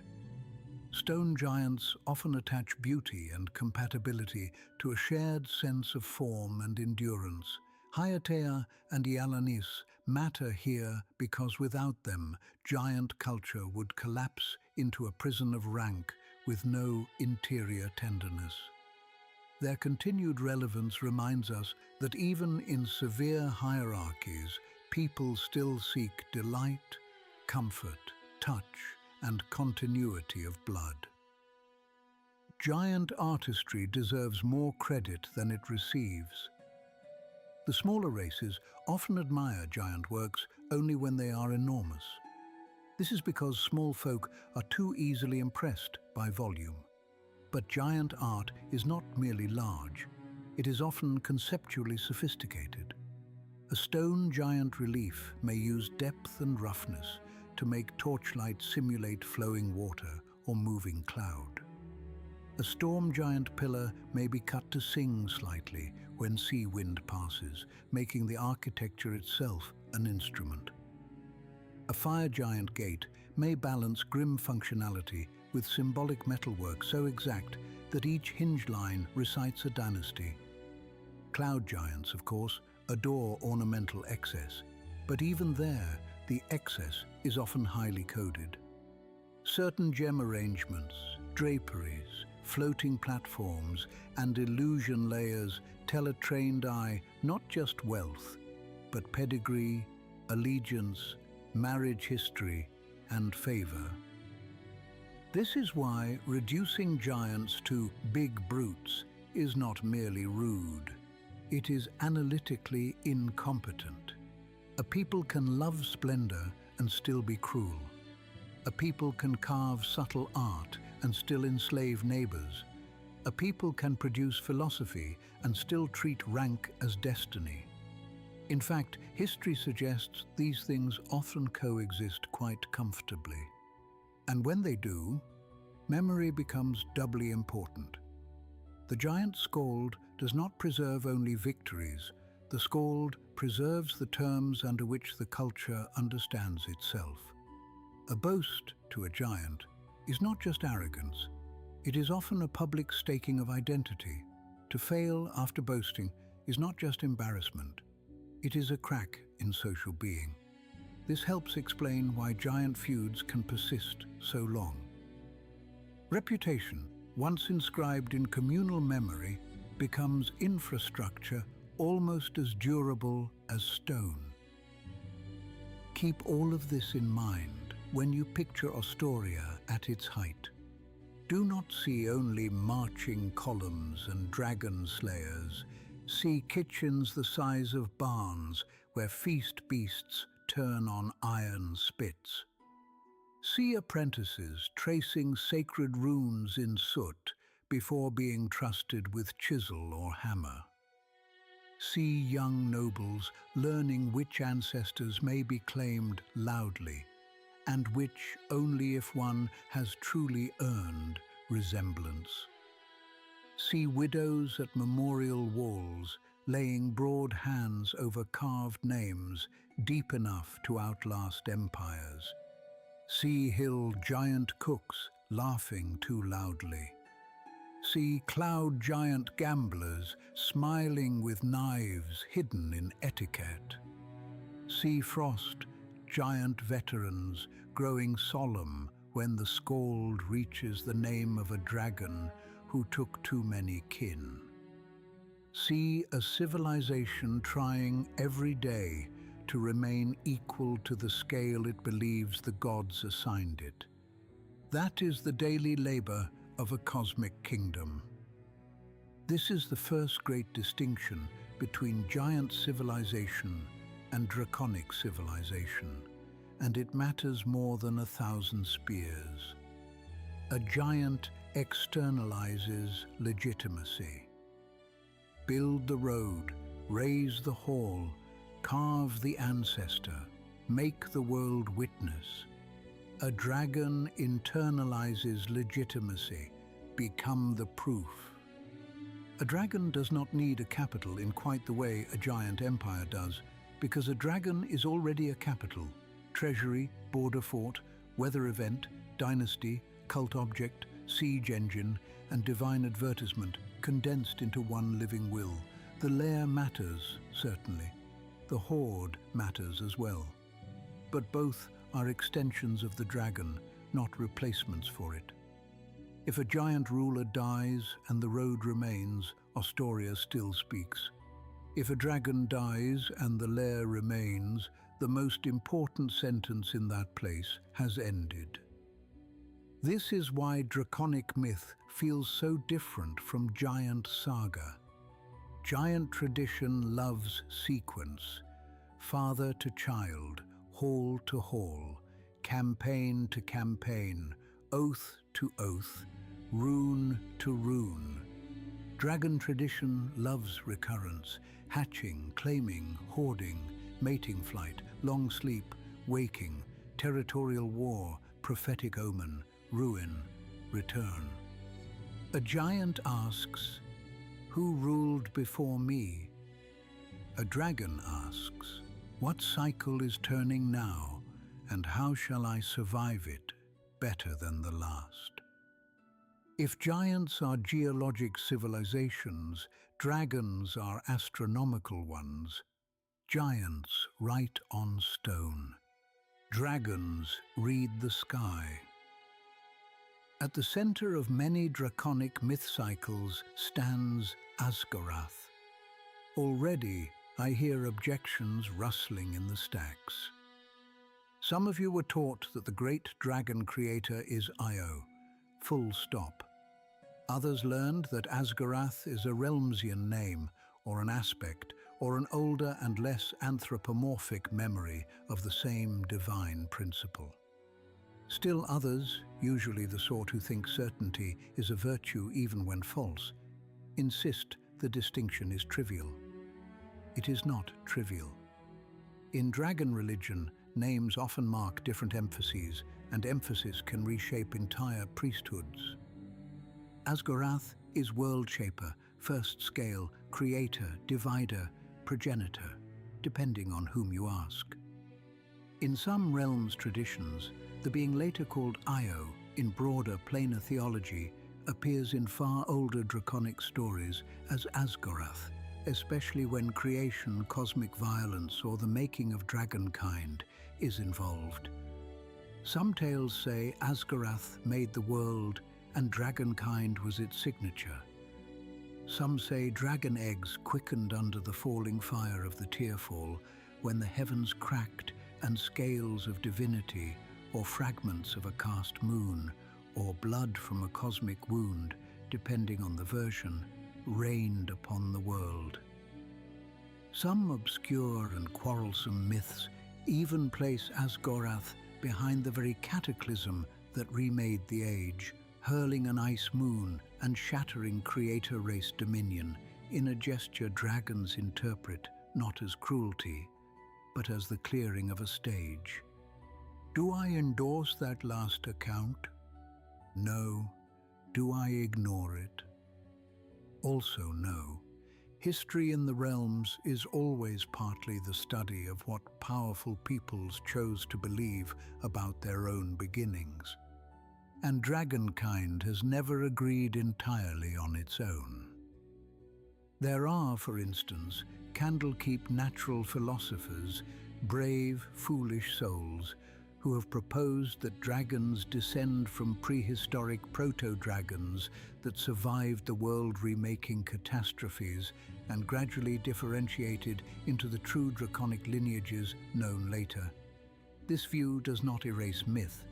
Stone giants often attach beauty and compatibility to a shared sense of form and endurance. Hyatea and Ialanis matter here because without them, giant culture would collapse into a prison of rank with no interior tenderness. Their continued relevance reminds us that even in severe hierarchies, people still seek delight, comfort, touch, and continuity of blood. Giant artistry deserves more credit than it receives. The smaller races often admire giant works only when they are enormous. This is because small folk are too easily impressed by volume. But giant art is not merely large, it is often conceptually sophisticated. A stone giant relief may use depth and roughness to make torchlight simulate flowing water or moving cloud. A storm giant pillar may be cut to sing slightly when sea wind passes, making the architecture itself an instrument. A fire giant gate may balance grim functionality with symbolic metalwork so exact that each hinge line recites a dynasty. Cloud giants, of course, adore ornamental excess, but even there, the excess is often highly coded. Certain gem arrangements, draperies, floating platforms, and illusion layers tell a trained eye not just wealth, but pedigree, allegiance, marriage history, and favor. This is why reducing giants to big brutes is not merely rude. It is analytically incompetent. A people can love splendor and still be cruel. A people can carve subtle art and still enslave neighbors. A people can produce philosophy and still treat rank as destiny. In fact, history suggests these things often coexist quite comfortably. And when they do, memory becomes doubly important. The giant skald does not preserve only victories. The skald preserves the terms under which the culture understands itself. A boast to a giant is not just arrogance. It is often a public staking of identity. To fail after boasting is not just embarrassment. It is a crack in social being. This helps explain why giant feuds can persist so long. Reputation, once inscribed in communal memory, becomes infrastructure almost as durable as stone. Keep all of this in mind when you picture Astoria at its height. Do not see only marching columns and dragon slayers. See kitchens the size of barns where feast beasts turn on iron spits. See apprentices tracing sacred runes in soot before being trusted with chisel or hammer. See young nobles learning which ancestors may be claimed loudly and which only if one has truly earned resemblance. See widows at memorial walls laying broad hands over carved names deep enough to outlast empires. See hill giant cooks laughing too loudly. See cloud giant gamblers smiling with knives hidden in etiquette. See frost giant veterans growing solemn when the skald reaches the name of a dragon who took too many kin. See a civilization trying every day to remain equal to the scale it believes the gods assigned it. That is the daily labor of a cosmic kingdom. This is the first great distinction between giant civilization and draconic civilization, and it matters more than 1,000 spears. A giant externalizes legitimacy. Build the road, raise the hall, carve the ancestor, make the world witness. A dragon internalizes legitimacy, become the proof. A dragon does not need a capital in quite the way a giant empire does, because a dragon is already a capital, treasury, border fort, weather event, dynasty, cult object, siege engine, and divine advertisement condensed into one living will. The lair matters, certainly. The horde matters as well. But both are extensions of the dragon, not replacements for it. If a giant ruler dies and the road remains, Astoria still speaks. If a dragon dies and the lair remains, the most important sentence in that place has ended. This is why draconic myth feels so different from giant saga. Giant tradition loves sequence, father to child, hall to hall, campaign to campaign, oath to oath, rune to rune. Dragon tradition loves recurrence, hatching, claiming, hoarding, mating flight, long sleep, waking, territorial war, prophetic omen, ruin, return. A giant asks, "Who ruled before me?" A dragon asks, "What cycle is turning now, and how shall I survive it better than the last?" If giants are geologic civilizations, dragons are astronomical ones. Giants write on stone. Dragons read the sky. At the center of many draconic myth cycles stands Asgarath. Already, I hear objections rustling in the stacks. Some of you were taught that the great dragon creator is Io, full stop. Others learned that Asgarath is a Realmsian name, or an aspect, or an older and less anthropomorphic memory of the same divine principle. Still others, usually the sort who think certainty is a virtue even when false, insist the distinction is trivial. It is not trivial. In dragon religion, names often mark different emphases, and emphasis can reshape entire priesthoods. Asgarath is world shaper, first scale, creator, divider, progenitor, depending on whom you ask. In some realms' traditions, the being later called Io, in broader, plainer theology, appears in far older draconic stories as Asgarath, especially when creation, cosmic violence, or the making of dragonkind is involved. Some tales say Asgarath made the world and dragonkind was its signature. Some say dragon eggs quickened under the falling fire of the Tearfall when the heavens cracked and scales of divinity, or fragments of a cast moon, or blood from a cosmic wound, depending on the version, rained upon the world. Some obscure and quarrelsome myths even place Asgarath behind the very cataclysm that remade the age, hurling an ice moon and shattering creator race dominion in a gesture dragons interpret not as cruelty, but as the clearing of a stage. Do I endorse that last account? No. Do I ignore it? Also no. History in the realms is always partly the study of what powerful peoples chose to believe about their own beginnings. And dragonkind has never agreed entirely on its own. There are, for instance, Candlekeep natural philosophers, brave, foolish souls, who have proposed that dragons descend from prehistoric proto-dragons that survived the world-remaking catastrophes and gradually differentiated into the true draconic lineages known later. This view does not erase myth.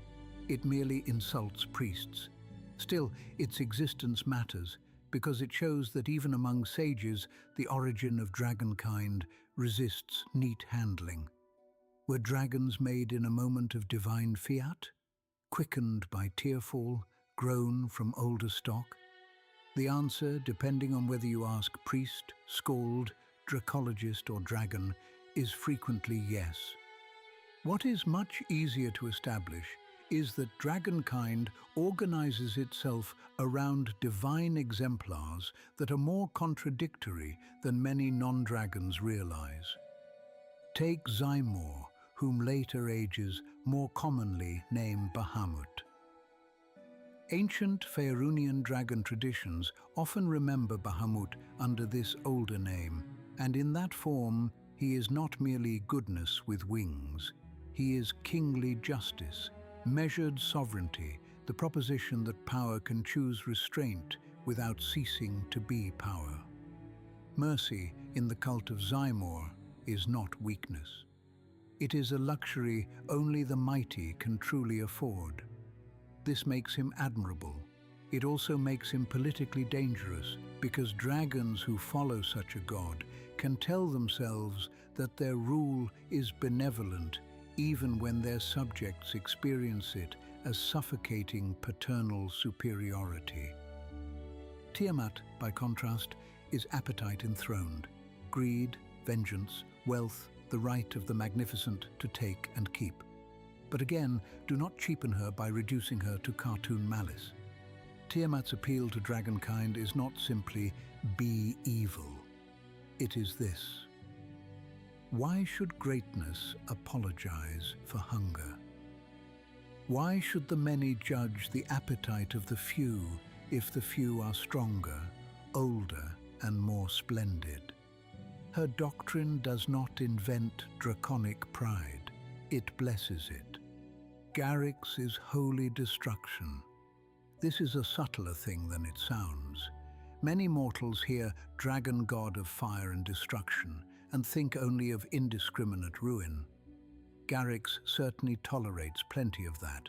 It merely insults priests. Still, its existence matters because it shows that even among sages, the origin of dragonkind resists neat handling. Were dragons made in a moment of divine fiat, quickened by tearfall, grown from older stock? The answer, depending on whether you ask priest, skald, dracologist or dragon, is frequently yes. What is much easier to establish is that dragonkind organizes itself around divine exemplars that are more contradictory than many non-dragons realize. Take Zymor, whom later ages more commonly name Bahamut. Ancient Faerûnian dragon traditions often remember Bahamut under this older name, and in that form he is not merely goodness with wings. He is kingly justice, measured sovereignty, the proposition that power can choose restraint without ceasing to be power. Mercy in the cult of Zymor is not weakness. It is a luxury only the mighty can truly afford. This makes him admirable. It also makes him politically dangerous because dragons who follow such a god can tell themselves that their rule is benevolent even when their subjects experience it as suffocating paternal superiority. Tiamat, by contrast, is appetite enthroned, greed, vengeance, wealth, the right of the magnificent to take and keep. But again, do not cheapen her by reducing her to cartoon malice. Tiamat's appeal to dragonkind is not simply be evil. It is this: why should greatness apologize for hunger? Why should the many judge the appetite of the few if the few are stronger, older, and more splendid? Her doctrine does not invent draconic pride, it blesses it. Garrix is holy destruction. This is a subtler thing than it sounds. Many mortals hear dragon god of fire and destruction and think only of indiscriminate ruin. Garrix certainly tolerates plenty of that,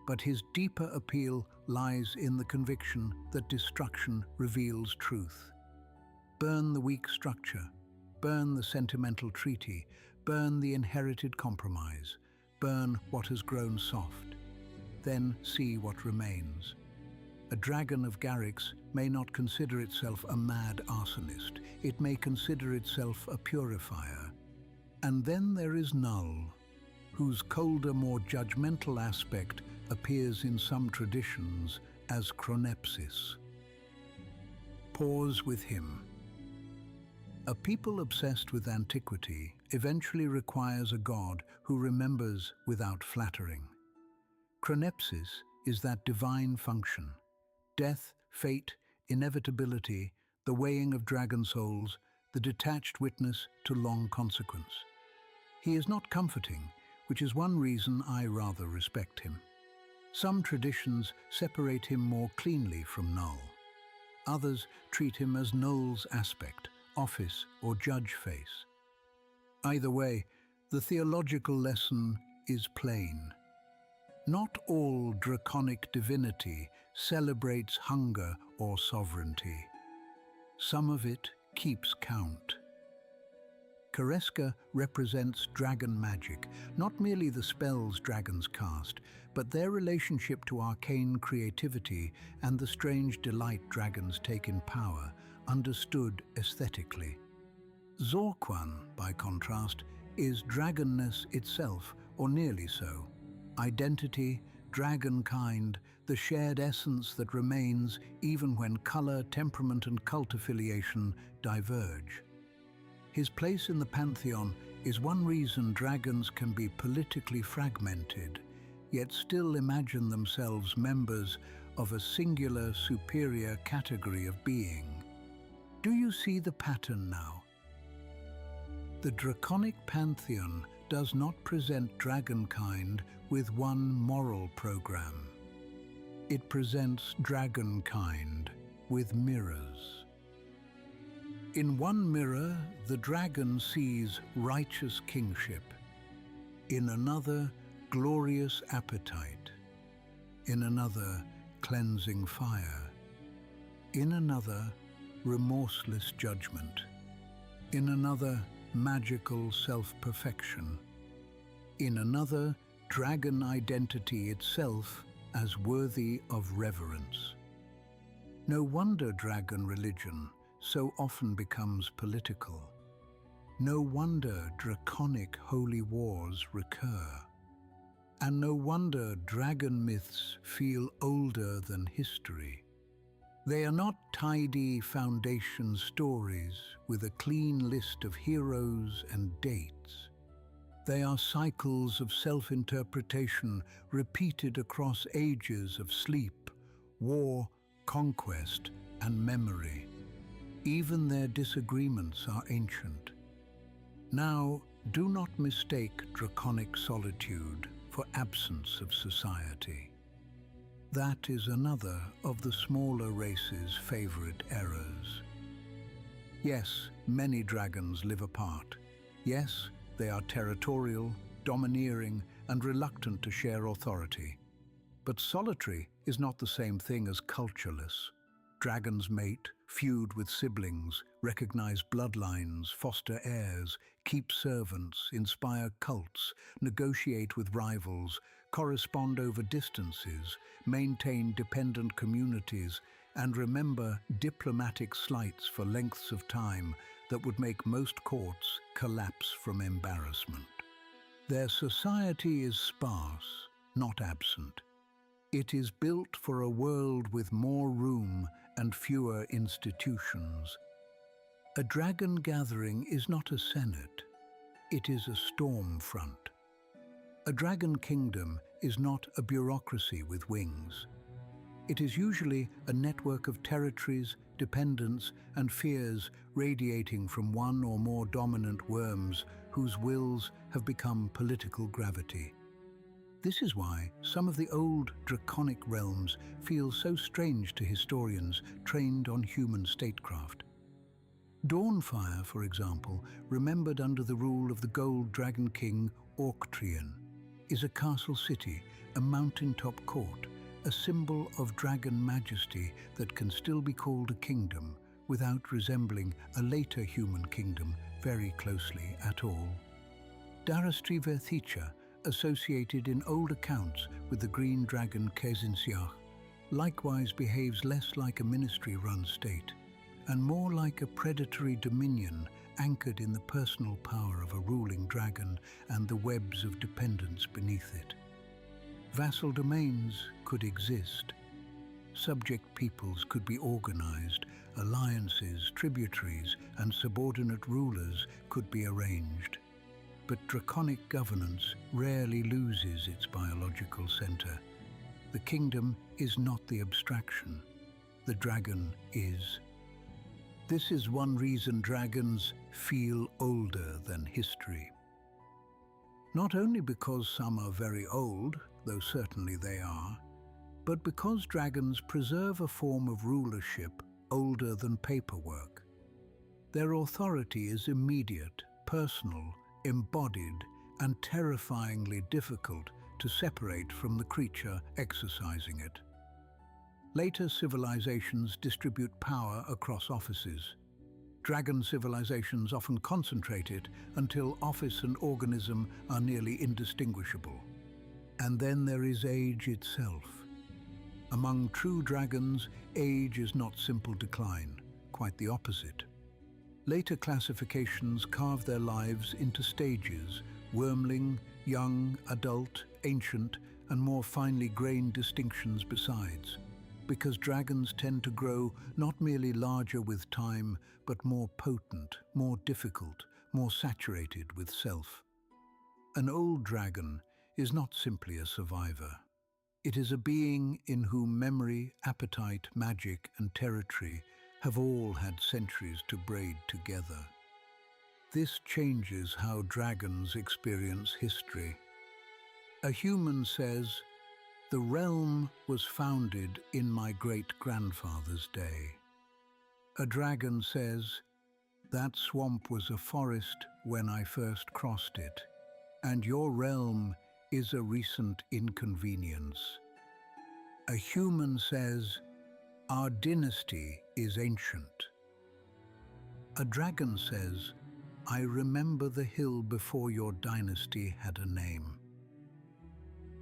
but his deeper appeal lies in the conviction that destruction reveals truth. Burn the weak structure, burn the sentimental treaty, burn the inherited compromise, burn what has grown soft. Then see what remains. A dragon of Garrix may not consider itself a mad arsonist. It may consider itself a purifier. And then there is Null, whose colder, more judgmental aspect appears in some traditions as chronepsis. Pause with him. A people obsessed with antiquity eventually requires a god who remembers without flattering. Chronepsis is that divine function. Death, fate, inevitability, the weighing of dragon souls, the detached witness to long consequence. He is not comforting, which is one reason I rather respect him. Some traditions separate him more cleanly from Null. Others treat him as Null's aspect, office or judge face. Either way, the theological lesson is plain. Not all draconic divinity celebrates hunger or sovereignty. Some of it keeps count. Kareska represents dragon magic, not merely the spells dragons cast, but their relationship to arcane creativity and the strange delight dragons take in power, understood aesthetically. Zorquan, by contrast, is dragonness itself, or nearly so. Identity, dragonkind, the shared essence that remains even when color, temperament, and cult affiliation diverge. His place in the pantheon is one reason dragons can be politically fragmented, yet still imagine themselves members of a singular, superior category of being. Do you see the pattern now? The draconic pantheon does not present dragonkind with one moral program. It presents dragonkind with mirrors. In one mirror, the dragon sees righteous kingship. In another, glorious appetite. In another, cleansing fire. In another, remorseless judgment. In another, magical self-perfection. In another, dragon identity itself as worthy of reverence. No wonder dragon religion so often becomes political. No wonder draconic holy wars recur. And no wonder dragon myths feel older than history. They are not tidy foundation stories with a clean list of heroes and dates. They are cycles of self-interpretation repeated across ages of sleep, war, conquest, and memory. Even their disagreements are ancient. Now, do not mistake draconic solitude for absence of society. That is another of the smaller race's favorite errors. Yes, many dragons live apart. Yes, they are territorial, domineering, and reluctant to share authority. But solitary is not the same thing as cultureless. Dragons mate, feud with siblings, recognize bloodlines, foster heirs, keep servants, inspire cults, negotiate with rivals, correspond over distances, maintain dependent communities, and remember diplomatic slights for lengths of time that would make most courts collapse from embarrassment. Their society is sparse, not absent. It is built for a world with more room and fewer institutions. A dragon gathering is not a senate, it is a storm front. A dragon kingdom is not a bureaucracy with wings. It is usually a network of territories, dependents, and fears radiating from one or more dominant worms whose wills have become political gravity. This is why some of the old draconic realms feel so strange to historians trained on human statecraft. Dawnfire, for example, remembered under the rule of the gold dragon king Orctrian, is a castle city, a mountaintop court, a symbol of dragon majesty that can still be called a kingdom without resembling a later human kingdom very closely at all. Darastri Verthicha, associated in old accounts with the green dragon Kezinsiach, likewise behaves less like a ministry-run state and more like a predatory dominion anchored in the personal power of a ruling dragon and the webs of dependence beneath it. Vassal domains could exist. Subject peoples could be organized, alliances, tributaries, and subordinate rulers could be arranged. But draconic governance rarely loses its biological center. The kingdom is not the abstraction. The dragon is. This is one reason dragons feel older than history. Not only because some are very old, though certainly they are, but because dragons preserve a form of rulership older than paperwork. Their authority is immediate, personal, embodied, and terrifyingly difficult to separate from the creature exercising it. Later civilizations distribute power across offices. Dragon civilizations often concentrate it until office and organism are nearly indistinguishable. And then there is age itself. Among true dragons, age is not simple decline, quite the opposite. Later classifications carve their lives into stages: wormling, young, adult, ancient, and more finely grained distinctions besides, because dragons tend to grow not merely larger with time, but more potent, more difficult, more saturated with self. An old dragon is not simply a survivor. It is a being in whom memory, appetite, magic, and territory have all had centuries to braid together. This changes how dragons experience history. A human says, "The realm was founded in my great-grandfather's day." A dragon says, "That swamp was a forest when I first crossed it, and your realm is a recent inconvenience." A human says, "Our dynasty is ancient." A dragon says, "I remember the hill before your dynasty had a name."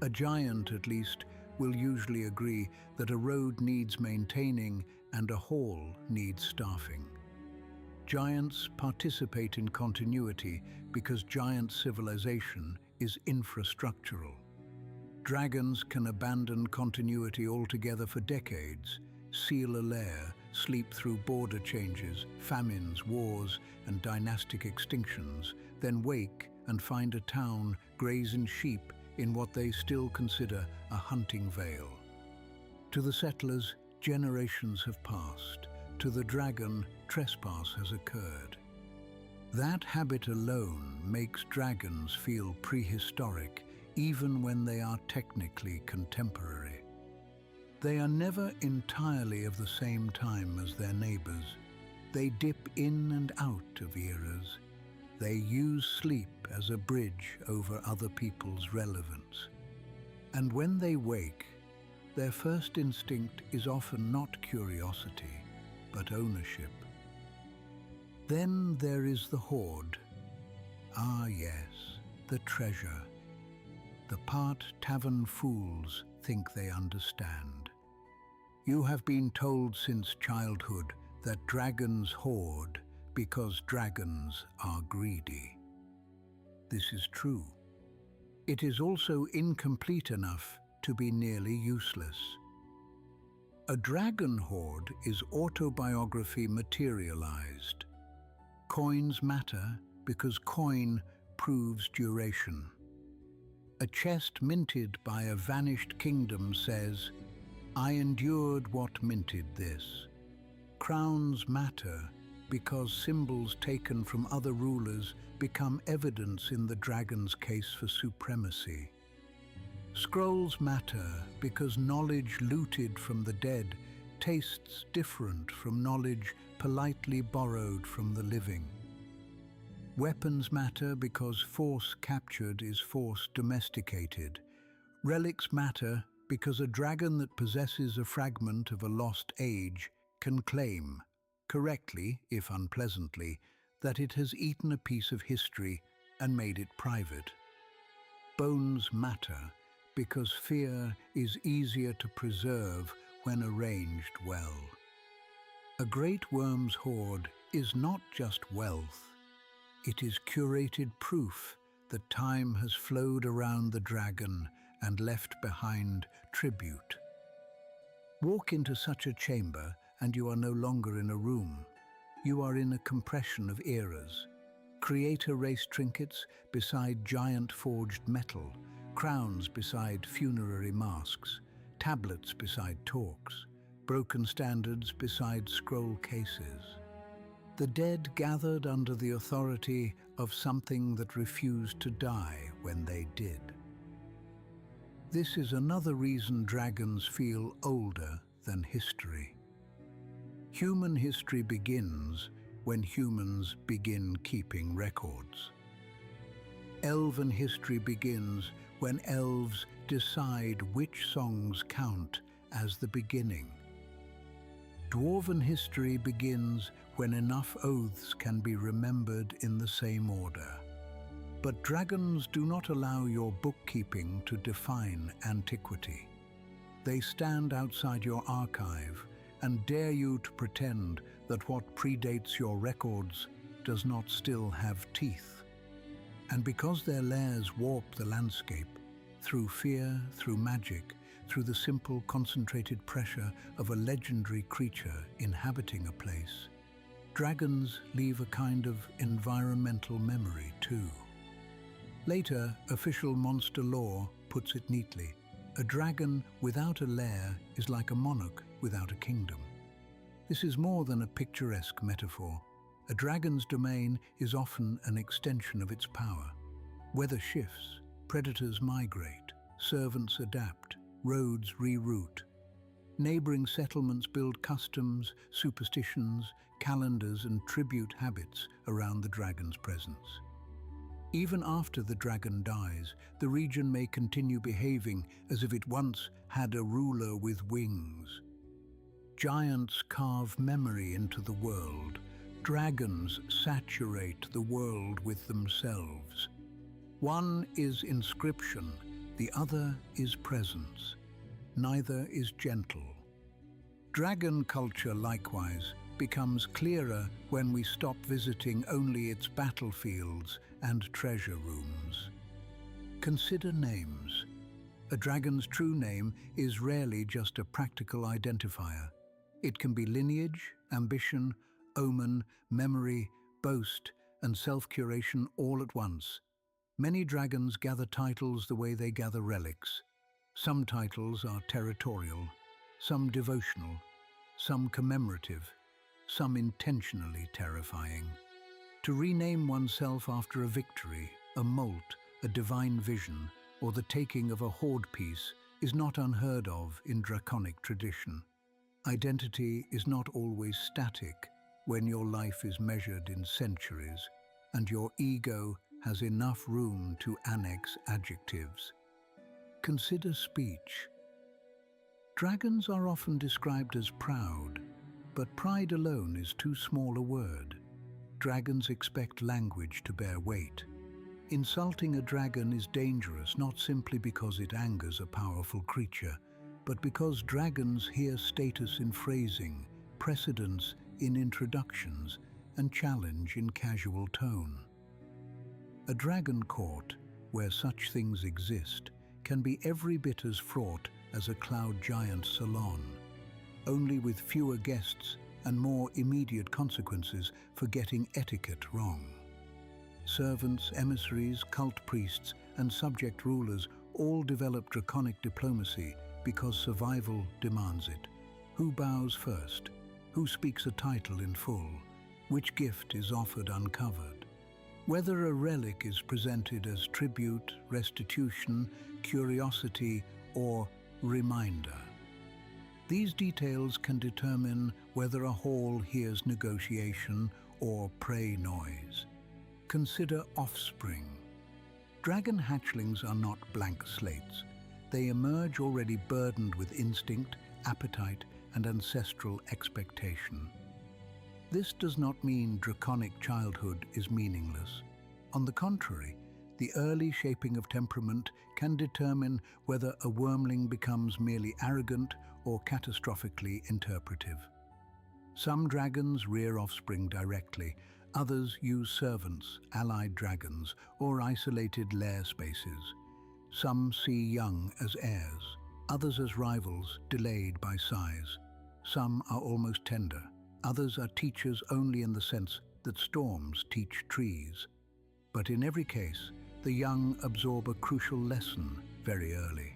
A giant, at least, will usually agree that a road needs maintaining and a hall needs staffing. Giants participate in continuity because giant civilization is infrastructural. Dragons can abandon continuity altogether for decades, seal a lair, sleep through border changes, famines, wars, and dynastic extinctions, then wake and find a town grazing sheep in what they still consider a hunting vale. To the settlers, generations have passed. To the dragon, trespass has occurred. That habit alone makes dragons feel prehistoric, even when they are technically contemporary. They are never entirely of the same time as their neighbors. They dip in and out of eras. They use sleep as a bridge over other people's relevance. And when they wake, their first instinct is often not curiosity, but ownership. Then there is the hoard. Ah yes, the treasure. The part tavern fools think they understand. You have been told since childhood that dragons hoard because dragons are greedy. This is true. It is also incomplete enough to be nearly useless. A dragon hoard is autobiography materialized. Coins matter because coin proves duration. A chest minted by a vanished kingdom says, "I endured what minted this." Crowns matter because symbols taken from other rulers become evidence in the dragon's case for supremacy. Scrolls matter because knowledge looted from the dead tastes different from knowledge politely borrowed from the living. Weapons matter because force captured is force domesticated. Relics matter because a dragon that possesses a fragment of a lost age can claim, correctly if unpleasantly, that it has eaten a piece of history and made it private. Bones matter because fear is easier to preserve when arranged well. A great worm's hoard is not just wealth, it is curated proof that time has flowed around the dragon and left behind tribute. Walk into such a chamber and you are no longer in a room. You are in a compression of eras. Creator race trinkets beside giant forged metal, crowns beside funerary masks, tablets beside talks, broken standards beside scroll cases. The dead gathered under the authority of something that refused to die when they did. This is another reason dragons feel older than history. Human history begins when humans begin keeping records. Elven history begins when elves decide which songs count as the beginning. Dwarven history begins when enough oaths can be remembered in the same order. But dragons do not allow your bookkeeping to define antiquity. They stand outside your archive and dare you to pretend that what predates your records does not still have teeth. And because their lairs warp the landscape, through fear, through magic, through the simple concentrated pressure of a legendary creature inhabiting a place, dragons leave a kind of environmental memory too. Later, official monster lore puts it neatly. A dragon without a lair is like a monarch without a kingdom. This is more than a picturesque metaphor. A dragon's domain is often an extension of its power. Weather shifts, predators migrate, servants adapt, roads reroute. Neighboring settlements build customs, superstitions, calendars and tribute habits around the dragon's presence. Even after the dragon dies, the region may continue behaving as if it once had a ruler with wings. Giants carve memory into the world. Dragons saturate the world with themselves. One is inscription, the other is presence. Neither is gentle. Dragon culture, likewise, becomes clearer when we stop visiting only its battlefields and treasure rooms. Consider names. A dragon's true name is rarely just a practical identifier. It can be lineage, ambition, omen, memory, boast, and self-curation all at once. Many dragons gather titles the way they gather relics. Some titles are territorial, some devotional, some commemorative, some intentionally terrifying. To rename oneself after a victory, a molt, a divine vision, or the taking of a hoard piece is not unheard of in draconic tradition. Identity is not always static when your life is measured in centuries and your ego has enough room to annex adjectives. Consider speech. Dragons are often described as proud, but pride alone is too small a word. Dragons expect language to bear weight. Insulting a dragon is dangerous not simply because it angers a powerful creature, but because dragons hear status in phrasing, precedence in introductions, and challenge in casual tone. A dragon court, where such things exist, can be every bit as fraught as a cloud giant salon, only with fewer guests and more immediate consequences for getting etiquette wrong. Servants, emissaries, cult priests, and subject rulers all develop draconic diplomacy because survival demands it. Who bows first? Who speaks a title in full? Which gift is offered uncovered? Whether a relic is presented as tribute, restitution, curiosity, or reminder. These details can determine whether a hall hears negotiation or prey noise. Consider offspring. Dragon hatchlings are not blank slates. They emerge already burdened with instinct, appetite, and ancestral expectation. This does not mean draconic childhood is meaningless. On the contrary, the early shaping of temperament can determine whether a wormling becomes merely arrogant or catastrophically interpretive. Some dragons rear offspring directly, others use servants, allied dragons, or isolated lair spaces. Some see young as heirs, others as rivals, delayed by size. Some are almost tender, others are teachers only in the sense that storms teach trees. But in every case, the young absorb a crucial lesson very early.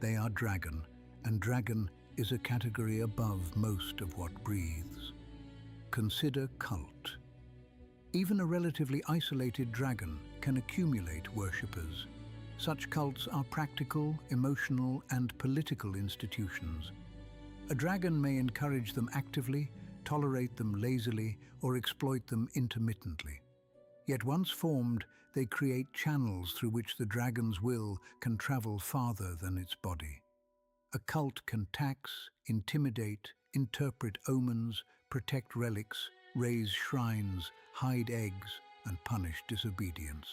They are dragon, and dragon is a category above most of what breathes. Consider cult. Even a relatively isolated dragon can accumulate worshippers. Such cults are practical, emotional, and political institutions. A dragon may encourage them actively, tolerate them lazily, or exploit them intermittently. Yet once formed, they create channels through which the dragon's will can travel farther than its body. A cult can tax, intimidate, interpret omens, protect relics, raise shrines, hide eggs, and punish disobedience.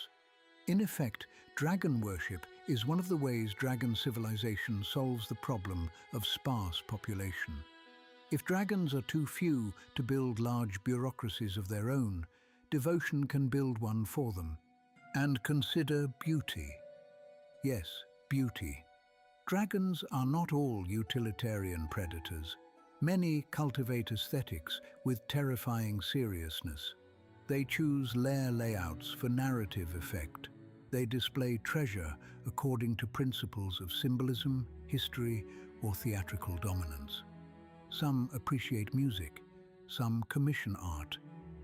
In effect, dragon worship is one of the ways dragon civilization solves the problem of sparse population. If dragons are too few to build large bureaucracies of their own, devotion can build one for them. And consider beauty. Yes, beauty. Dragons are not all utilitarian predators. Many cultivate aesthetics with terrifying seriousness. They choose lair layouts for narrative effect. They display treasure according to principles of symbolism, history, or theatrical dominance. Some appreciate music, some commission art,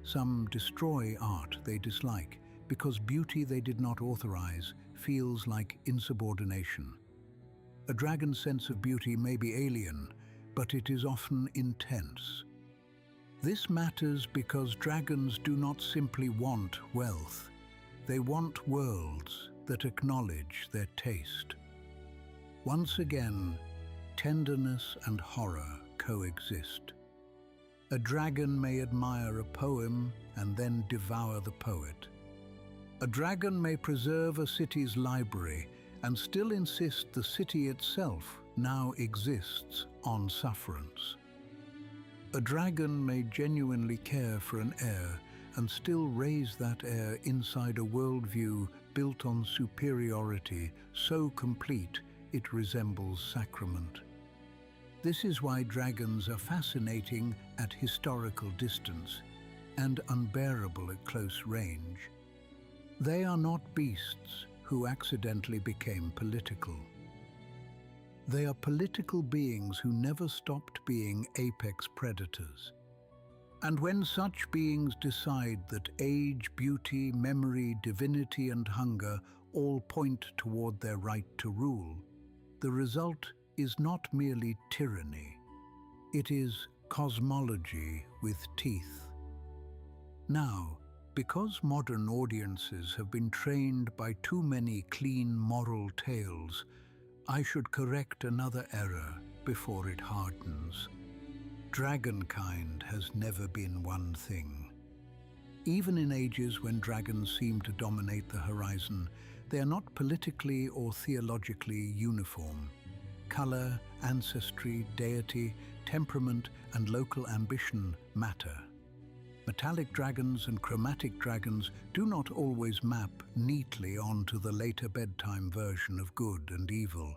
Some destroy art they dislike because beauty they did not authorize feels like insubordination. A dragon's sense of beauty may be alien, but it is often intense. This matters because dragons do not simply want wealth. They want worlds that acknowledge their taste. Once again, tenderness and horror coexist. A dragon may admire a poem and then devour the poet. A dragon may preserve a city's library and still insist the city itself now exists on sufferance. A dragon may genuinely care for an heir and still raise that heir inside a worldview built on superiority so complete it resembles sacrament. This is why dragons are fascinating at historical distance and unbearable at close range. They are not beasts who accidentally became political. They are political beings who never stopped being apex predators. And when such beings decide that age, beauty, memory, divinity, and hunger all point toward their right to rule, the result is not merely tyranny. It is cosmology with teeth. Now, because modern audiences have been trained by too many clean moral tales, I should correct another error before it hardens. Dragonkind has never been one thing. Even in ages when dragons seem to dominate the horizon, they are not politically or theologically uniform. Color, ancestry, deity, temperament, and local ambition matter. Metallic dragons and chromatic dragons do not always map neatly onto the later bedtime version of good and evil.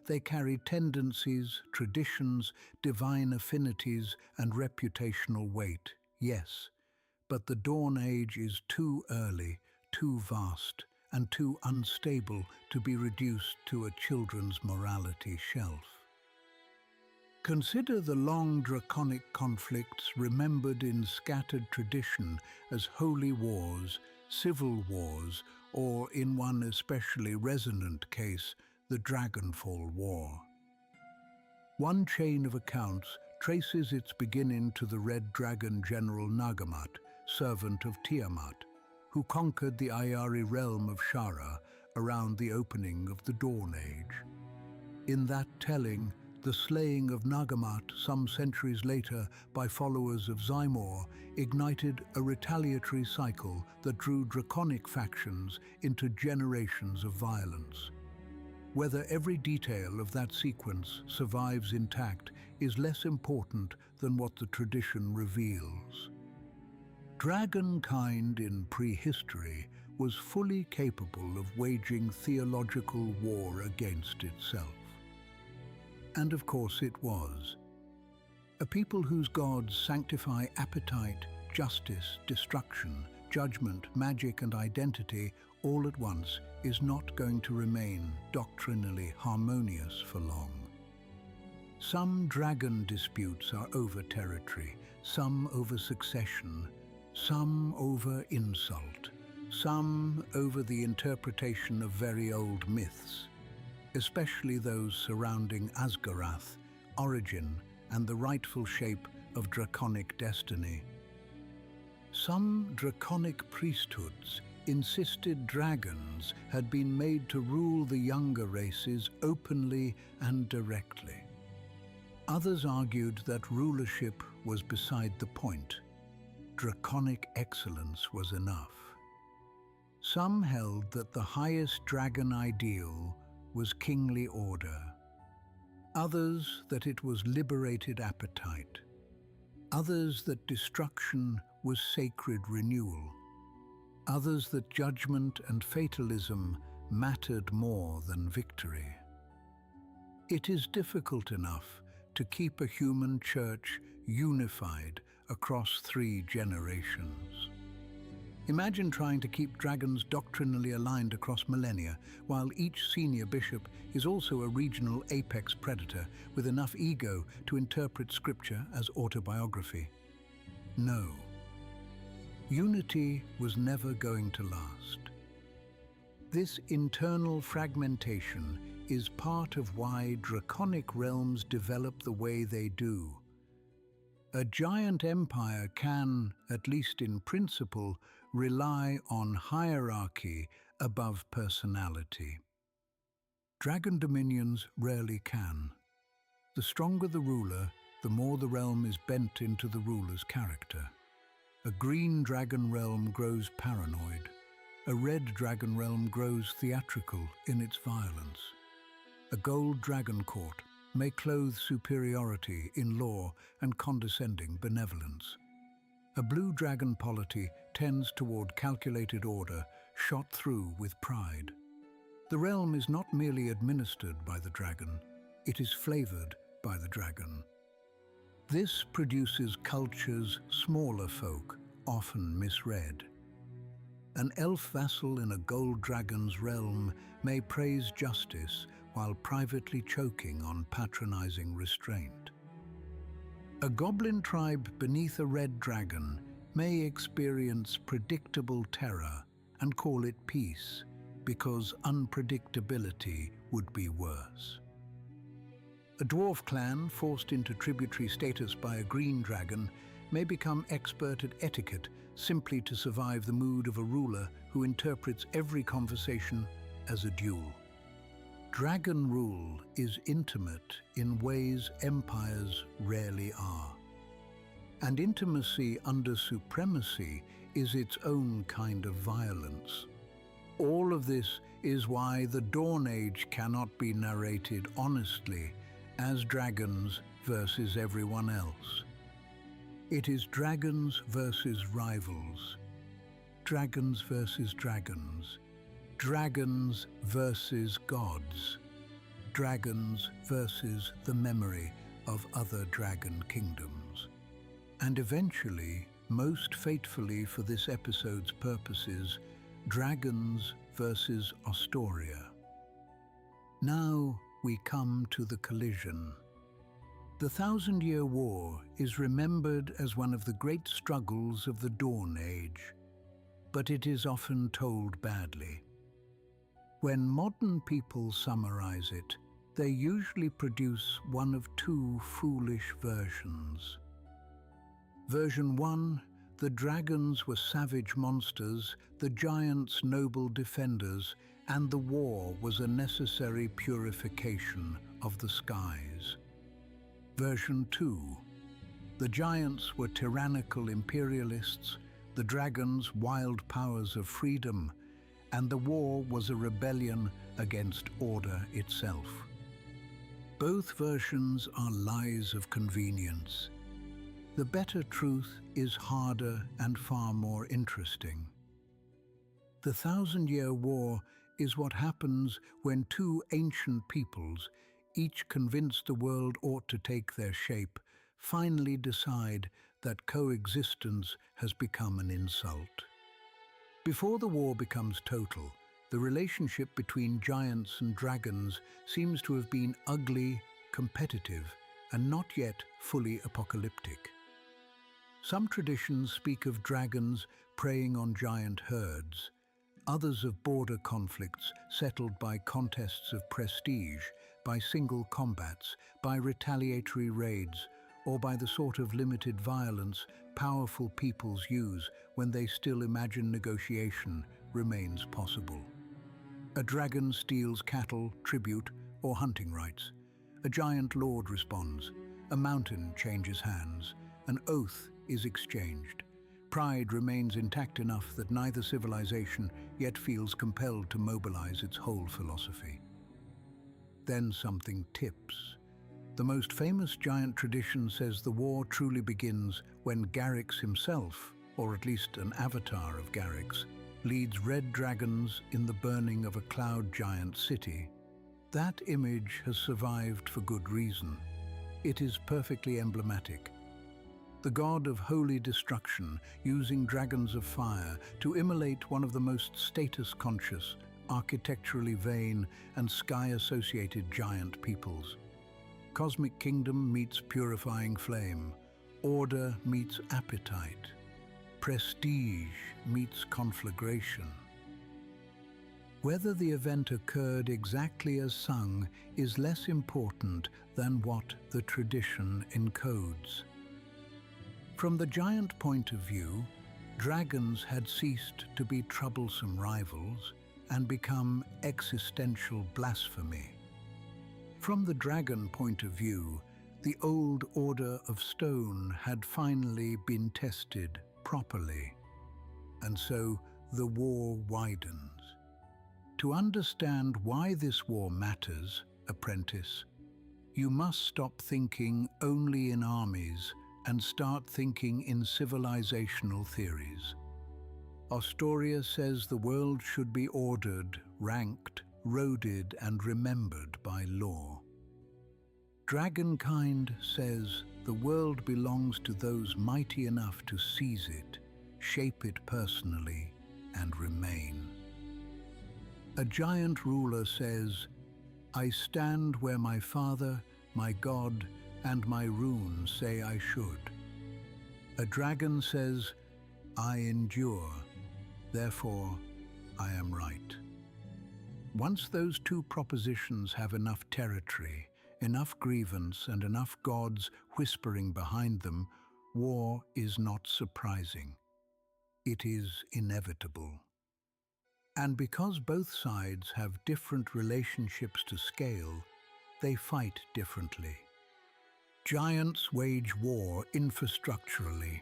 They carry tendencies, traditions, divine affinities, and reputational weight, yes. But the Dawn Age is too early, too vast, and too unstable to be reduced to a children's morality shelf. Consider the long draconic conflicts remembered in scattered tradition as holy wars, civil wars, or in one especially resonant case, the Dragonfall War. One chain of accounts traces its beginning to the Red Dragon General Nagamat, servant of Tiamat, who conquered the Ayari realm of Shara around the opening of the Dawn Age. In that telling, the slaying of Nagamat some centuries later by followers of Zymor ignited a retaliatory cycle that drew draconic factions into generations of violence. Whether every detail of that sequence survives intact is less important than what the tradition reveals. Dragonkind in prehistory was fully capable of waging theological war against itself. And of course it was. A people whose gods sanctify appetite, justice, destruction, judgment, magic, and identity all at once is not going to remain doctrinally harmonious for long. Some dragon disputes are over territory, some over succession, some over insult, some over the interpretation of very old myths, especially those surrounding Asgarath, origin, and the rightful shape of draconic destiny. Some draconic priesthoods insisted dragons had been made to rule the younger races openly and directly. Others argued that rulership was beside the point. Draconic excellence was enough. Some held that the highest dragon ideal was kingly order. Others that it was liberated appetite. Others that destruction was sacred renewal. Others that judgment and fatalism mattered more than victory. It is difficult enough to keep a human church unified across 3 generations. Imagine trying to keep dragons doctrinally aligned across millennia, while each senior bishop is also a regional apex predator with enough ego to interpret scripture as autobiography. No. Unity was never going to last. This internal fragmentation is part of why draconic realms develop the way they do. A giant empire can, at least in principle, rely on hierarchy above personality. Dragon dominions rarely can. The stronger the ruler, the more the realm is bent into the ruler's character. A green dragon realm grows paranoid. A red dragon realm grows theatrical in its violence. A gold dragon court may clothe superiority in law and condescending benevolence. A blue dragon polity tends toward calculated order, shot through with pride. The realm is not merely administered by the dragon, it is flavored by the dragon. This produces cultures smaller folk often misread. An elf vassal in a gold dragon's realm may praise justice while privately choking on patronizing restraint. A goblin tribe beneath a red dragon may experience predictable terror and call it peace because unpredictability would be worse. A dwarf clan forced into tributary status by a green dragon may become expert at etiquette simply to survive the mood of a ruler who interprets every conversation as a duel. Dragon rule is intimate in ways empires rarely are. And intimacy under supremacy is its own kind of violence. All of this is why the Dawn Age cannot be narrated honestly as dragons versus everyone else. It is dragons versus rivals, dragons versus dragons, dragons versus gods, dragons versus the memory of other dragon kingdoms. And eventually, most fatefully for this episode's purposes, dragons versus Astoria. Now we come to the collision. The Thousand-Year War is remembered as one of the great struggles of the Dawn Age, but it is often told badly. When modern people summarize it, they usually produce one of two foolish versions. Version 1, the dragons were savage monsters, the giants noble defenders, and the war was a necessary purification of the skies. Version 2, the giants were tyrannical imperialists, the dragons wild powers of freedom, and the war was a rebellion against order itself. Both versions are lies of convenience. The better truth is harder and far more interesting. The Thousand-Year War is what happens when two ancient peoples, each convinced the world ought to take their shape, finally decide that coexistence has become an insult. Before the war becomes total, the relationship between giants and dragons seems to have been ugly, competitive, and not yet fully apocalyptic. Some traditions speak of dragons preying on giant herds, others of border conflicts settled by contests of prestige, by single combats, by retaliatory raids, or by the sort of limited violence powerful peoples use when they still imagine negotiation remains possible. A dragon steals cattle, tribute, or hunting rights. A giant lord responds. A mountain changes hands. An oath is exchanged. Pride remains intact enough that neither civilization yet feels compelled to mobilize its whole philosophy. Then something tips. The most famous giant tradition says the war truly begins when Garrix himself, or at least an avatar of Garrix, leads red dragons in the burning of a cloud giant city. That image has survived for good reason. It is perfectly emblematic. The god of holy destruction using dragons of fire to immolate one of the most status-conscious, architecturally vain, and sky-associated giant peoples. Cosmic kingdom meets purifying flame. Order meets appetite. prestige meets conflagration. Whether the event occurred exactly as sung is less important than what the tradition encodes. From the giant point of view, dragons had ceased to be troublesome rivals and become existential blasphemy. From the dragon point of view, the old order of stone had finally been tested properly, and so the war widens. To understand why this war matters, apprentice, you must stop thinking only in armies and start thinking in civilizational theories. Astoria says the world should be ordered, ranked, roaded, and remembered by law. Dragonkind says the world belongs to those mighty enough to seize it, shape it personally, and remain. A giant ruler says, I stand where my father, my God, and my runes say I should. A dragon says, I endure, therefore I am right. Once those two propositions have enough territory, enough grievance, and enough gods whispering behind them, war is not surprising. It is inevitable. And because both sides have different relationships to scale, they fight differently. Giants wage war infrastructurally.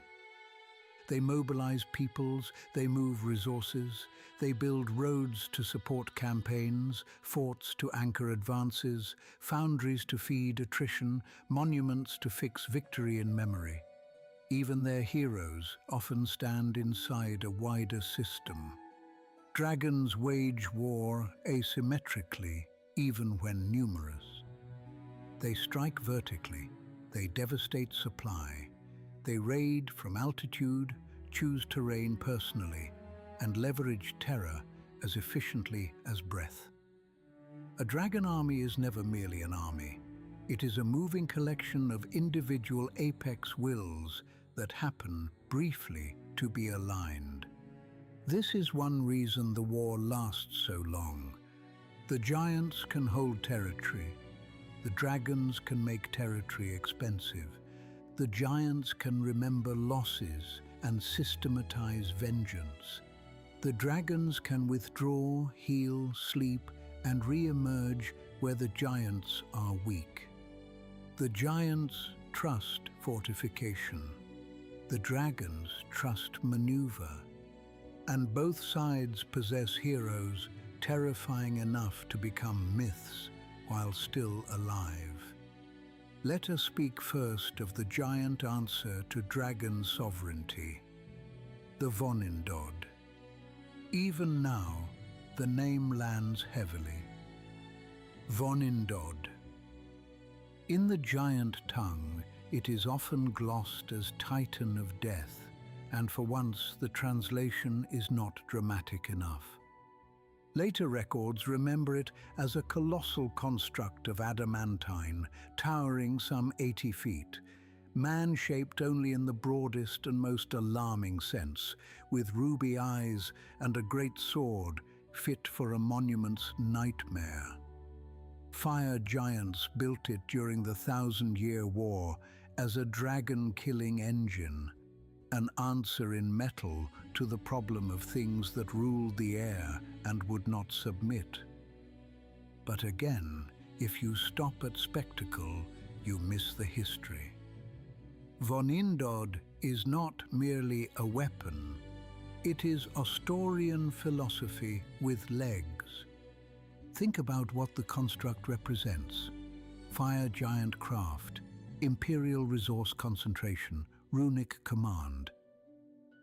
They mobilize peoples, they move resources, they build roads to support campaigns, forts to anchor advances, foundries to feed attrition, monuments to fix victory in memory. Even their heroes often stand inside a wider system. Dragons wage war asymmetrically, even when numerous. They strike vertically, they devastate supply, they raid from altitude, choose terrain personally, and leverage terror as efficiently as breath. A dragon army is never merely an army. It is a moving collection of individual apex wills that happen briefly to be aligned. This is one reason the war lasts so long. The giants can hold territory. The dragons can make territory expensive. The giants can remember losses and systematize vengeance. The dragons can withdraw, heal, sleep, and re-emerge where the giants are weak. The giants trust fortification. The dragons trust maneuver. And both sides possess heroes terrifying enough to become myths while still alive. Let us speak first of the giant answer to dragon sovereignty, the Vonindod. Even now, the name lands heavily. Vonindod. In the giant tongue, it is often glossed as Titan of Death, and for once the translation is not dramatic enough. Later records remember it as a colossal construct of adamantine, towering some 80 feet, man-shaped only in the broadest and most alarming sense, with ruby eyes and a great sword fit for a monument's nightmare. Fire giants built it during the 1,000-year war as a dragon-killing engine, an answer in metal to the problem of things that ruled the air and would not submit. But again, if you stop at spectacle, you miss the history. Vonindod is not merely a weapon, it is Astorian philosophy with legs. Think about what the construct represents. Fire giant craft, imperial resource concentration, runic command.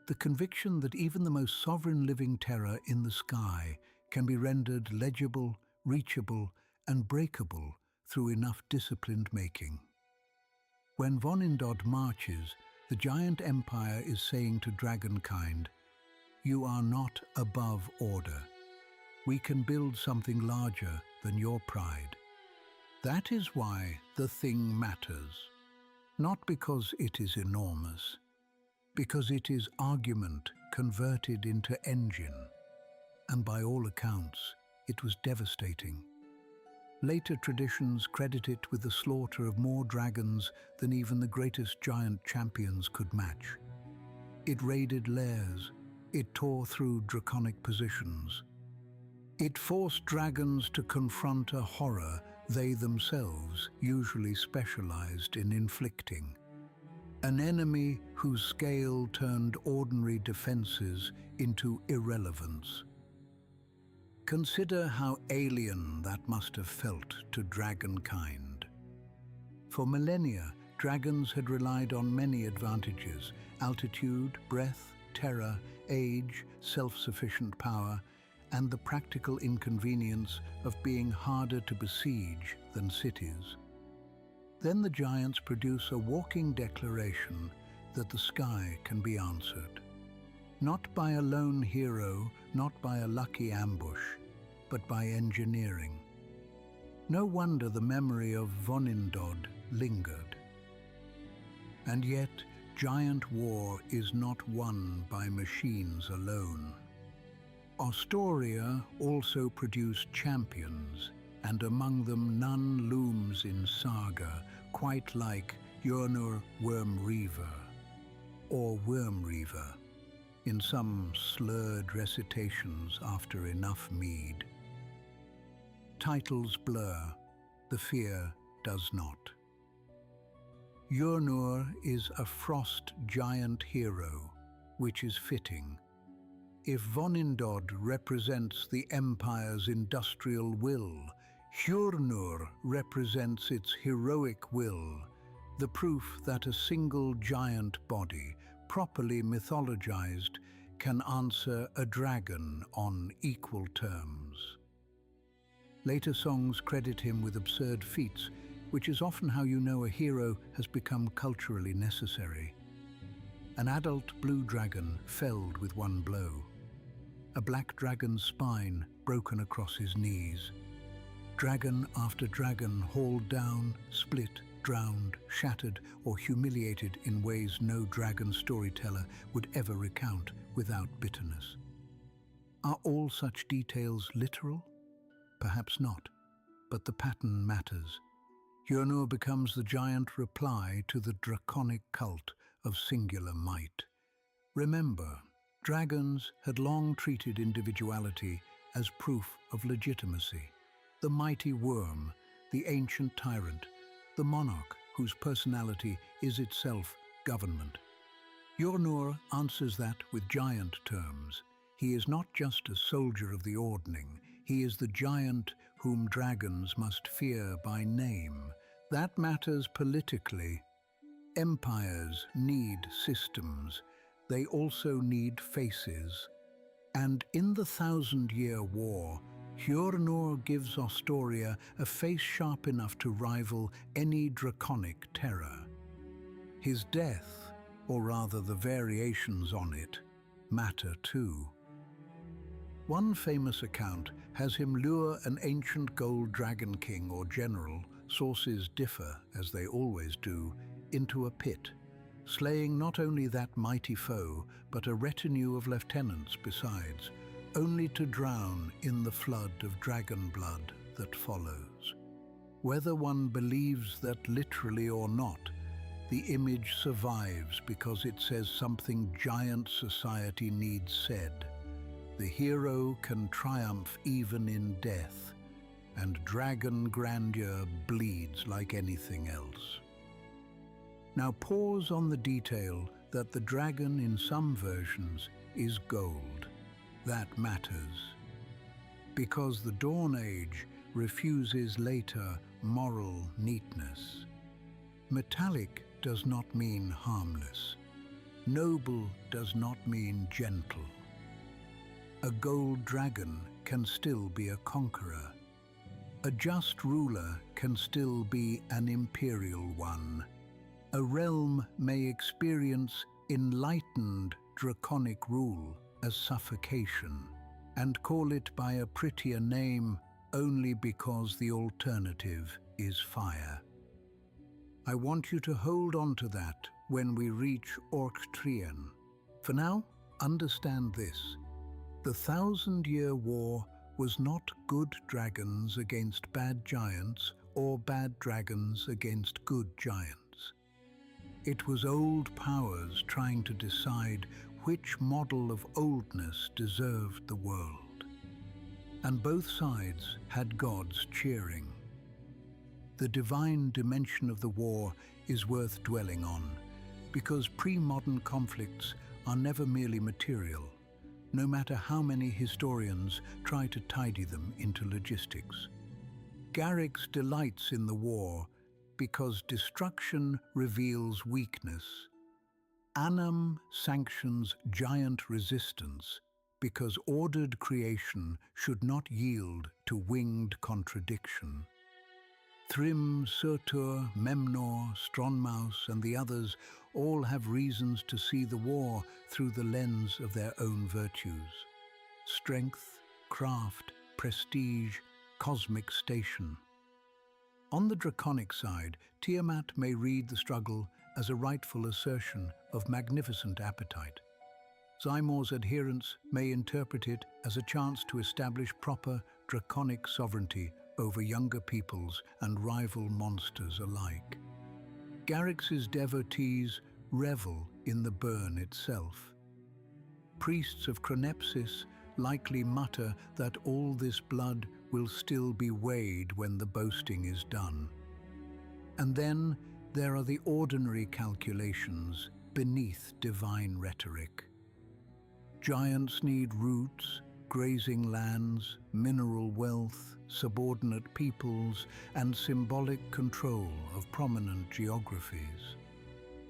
The conviction that even the most sovereign living terror in the sky can be rendered legible, reachable, and breakable through enough disciplined making. When Vonindod marches, the giant empire is saying to dragonkind, "You are not above order. We can build something larger than your pride." That is why the thing matters. Not because it is enormous, because it is argument converted into engine, and by all accounts, it was devastating. Later traditions credit it with the slaughter of more dragons than even the greatest giant champions could match. It raided lairs, it tore through draconic positions. It forced dragons to confront a horror they themselves usually specialized in inflicting. An enemy whose scale turned ordinary defenses into irrelevance. Consider how alien that must have felt to dragonkind. For millennia, dragons had relied on many advantages: altitude, breath, terror, age, self-sufficient power, and the practical inconvenience of being harder to besiege than cities. Then the giants produce a walking declaration that the sky can be answered. Not by a lone hero, not by a lucky ambush, but by engineering. No wonder the memory of Vonindod lingered. And yet, giant war is not won by machines alone. Astoria also produced champions, and among them none looms in saga quite like Yurnur Wormreaver, or Wormreaver, in some slurred recitations after enough mead. Titles blur, the fear does not. Yurnur is a frost giant hero, which is fitting. If Vonindod represents the Empire's industrial will, Hjörnur represents its heroic will, the proof that a single giant body, properly mythologized, can answer a dragon on equal terms. Later songs credit him with absurd feats, which is often how you know a hero has become culturally necessary. An adult blue dragon felled with one blow. A black dragon's spine broken across his knees. Dragon after dragon hauled down, split, drowned, shattered, or humiliated in ways no dragon storyteller would ever recount without bitterness. Are all such details literal? Perhaps not, but the pattern matters. Hjörnur becomes the giant reply to the draconic cult of singular might. Remember, dragons had long treated individuality as proof of legitimacy. The mighty worm, the ancient tyrant, the monarch whose personality is itself government. Hjörnur answers that with giant terms. He is not just a soldier of the ordning, he is the giant whom dragons must fear by name. That matters politically. Empires need systems. They also need faces. And in the 1,000-year war, Hjörnur gives Astoria a face sharp enough to rival any draconic terror. His death, or rather the variations on it, matter too. One famous account has him lure an ancient gold dragon king or general, sources differ, as they always do, into a pit, slaying not only that mighty foe, but a retinue of lieutenants besides, only to drown in the flood of dragon blood that follows. Whether one believes that literally or not, the image survives because it says something giant society needs said. The hero can triumph even in death, and dragon grandeur bleeds like anything else. Now pause on the detail that the dragon in some versions is gold. That matters, because the Dawn Age refuses later moral neatness. Metallic does not mean harmless. Noble does not mean gentle. A gold dragon can still be a conqueror. A just ruler can still be an imperial one. A realm may experience enlightened draconic rule as suffocation, and call it by a prettier name only because the alternative is fire. I want you to hold on to that when we reach Orctrien. For now, understand this. The 1,000-year war was not good dragons against bad giants or bad dragons against good giants. It was old powers trying to decide which model of oldness deserved the world. And both sides had gods cheering. The divine dimension of the war is worth dwelling on, because pre-modern conflicts are never merely material, no matter how many historians try to tidy them into logistics. Garrix delights in the war because destruction reveals weakness. Annam sanctions giant resistance because ordered creation should not yield to winged contradiction. Thrym, Surtur, Memnor, Stronmaus, and the others all have reasons to see the war through the lens of their own virtues. Strength, craft, prestige, cosmic station. On the draconic side, Tiamat may read the struggle as a rightful assertion of magnificent appetite. Zymor's adherents may interpret it as a chance to establish proper draconic sovereignty over younger peoples and rival monsters alike. Garrix's devotees revel in the burn itself. Priests of Chronepsis likely mutter that all this blood will still be weighed when the boasting is done. And then there are the ordinary calculations beneath divine rhetoric. Giants need roots, grazing lands, mineral wealth, subordinate peoples, and symbolic control of prominent geographies.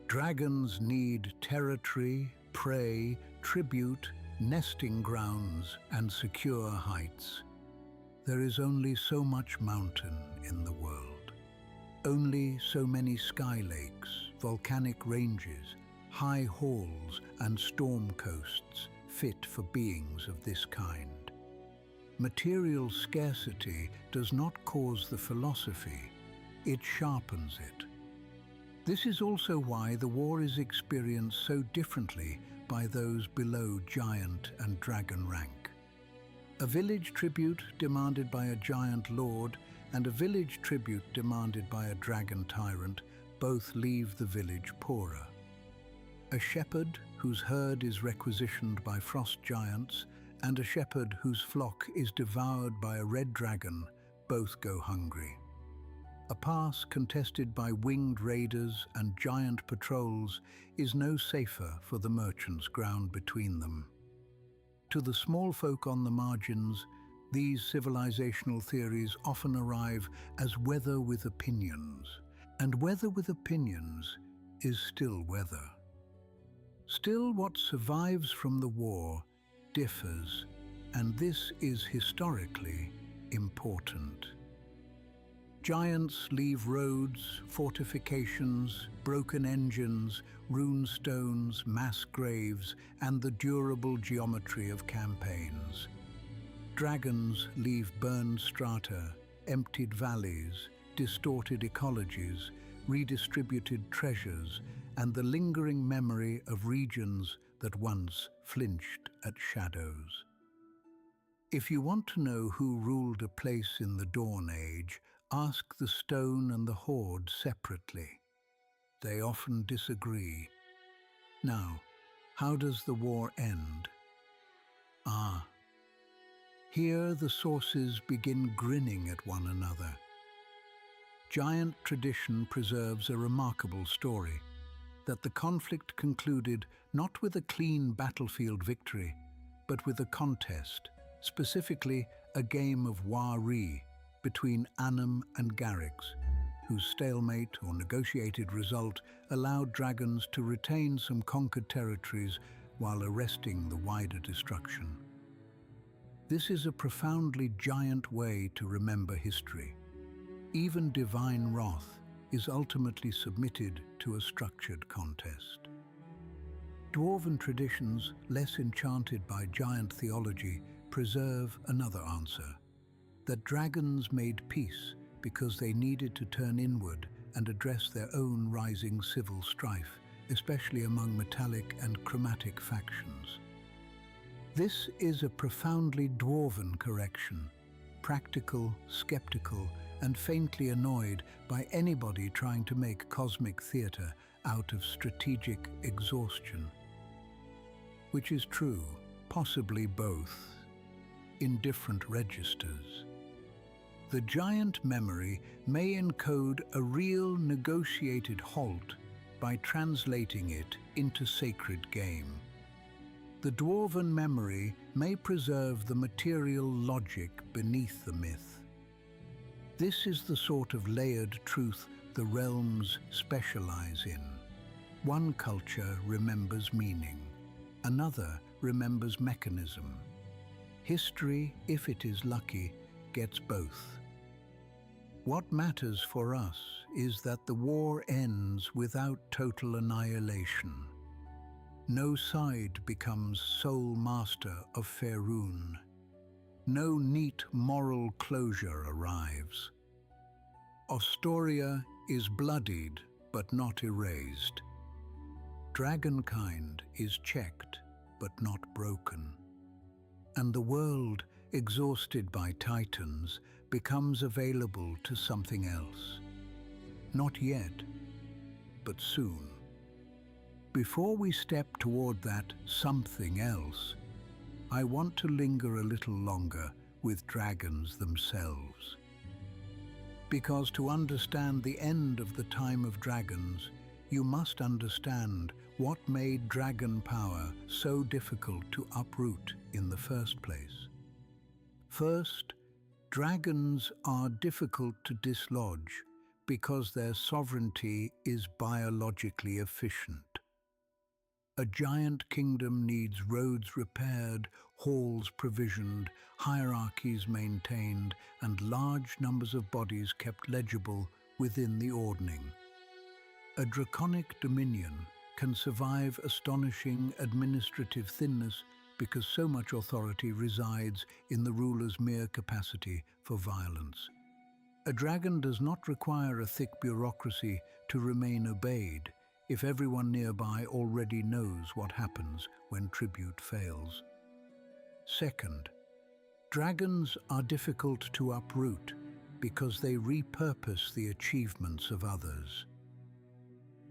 Dragons need territory, prey, tribute, nesting grounds, and secure heights. There is only so much mountain in the world. Only so many sky lakes, volcanic ranges, high halls, and storm coasts fit for beings of this kind. Material scarcity does not cause the philosophy, it sharpens it. This is also why the war is experienced so differently by those below giant and dragon rank. A village tribute demanded by a giant lord and a village tribute demanded by a dragon tyrant both leave the village poorer. A shepherd whose herd is requisitioned by frost giants and a shepherd whose flock is devoured by a red dragon both go hungry. A pass contested by winged raiders and giant patrols is no safer for the merchants ground between them. To the small folk on the margins, these civilizational theories often arrive as weather with opinions, and weather with opinions is still weather. Still, what survives from the war differs, and this is historically important. Giants leave roads, fortifications, broken engines, rune stones, mass graves, and the durable geometry of campaigns. Dragons leave burned strata, emptied valleys, distorted ecologies, redistributed treasures, and the lingering memory of regions that once flinched at shadows. If you want to know who ruled a place in the Dawn Age, ask the Stone and the Horde separately. They often disagree. Now, how does the war end? Here the sources begin grinning at one another. Giant tradition preserves a remarkable story, that the conflict concluded not with a clean battlefield victory, but with a contest, specifically a game of Wari between Annam and Garrix, whose stalemate or negotiated result allowed dragons to retain some conquered territories while arresting the wider destruction. This is a profoundly giant way to remember history. Even divine wrath is ultimately submitted to a structured contest. Dwarven traditions, less enchanted by giant theology, preserve another answer, that dragons made peace because they needed to turn inward and address their own rising civil strife especially among metallic and chromatic factions. This is a profoundly dwarven correction, practical, skeptical, and faintly annoyed by anybody trying to make cosmic theatre out of strategic exhaustion. Which is true, possibly both, in different registers. The giant memory may encode a real negotiated halt by translating it into sacred game. The dwarven memory may preserve the material logic beneath the myth. This is the sort of layered truth the realms specialize in. One culture remembers meaning, another remembers mechanism. History, if it is lucky, gets both. What matters for us is that the war ends without total annihilation. No side becomes sole master of Faerûn. No neat moral closure arrives. Ostoria is bloodied but not erased. Dragonkind is checked but not broken. And the world, exhausted by titans, becomes available to something else. Not yet, but soon. Before we step toward that something else, I want to linger a little longer with dragons themselves. Because to understand the end of the time of dragons, you must understand what made dragon power so difficult to uproot in the first place. First, dragons are difficult to dislodge because their sovereignty is biologically efficient. A giant kingdom needs roads repaired, halls provisioned, hierarchies maintained, and large numbers of bodies kept legible within the ordning. A draconic dominion can survive astonishing administrative thinness because so much authority resides in the ruler's mere capacity for violence. A dragon does not require a thick bureaucracy to remain obeyed if everyone nearby already knows what happens when tribute fails. Second, dragons are difficult to uproot because they repurpose the achievements of others.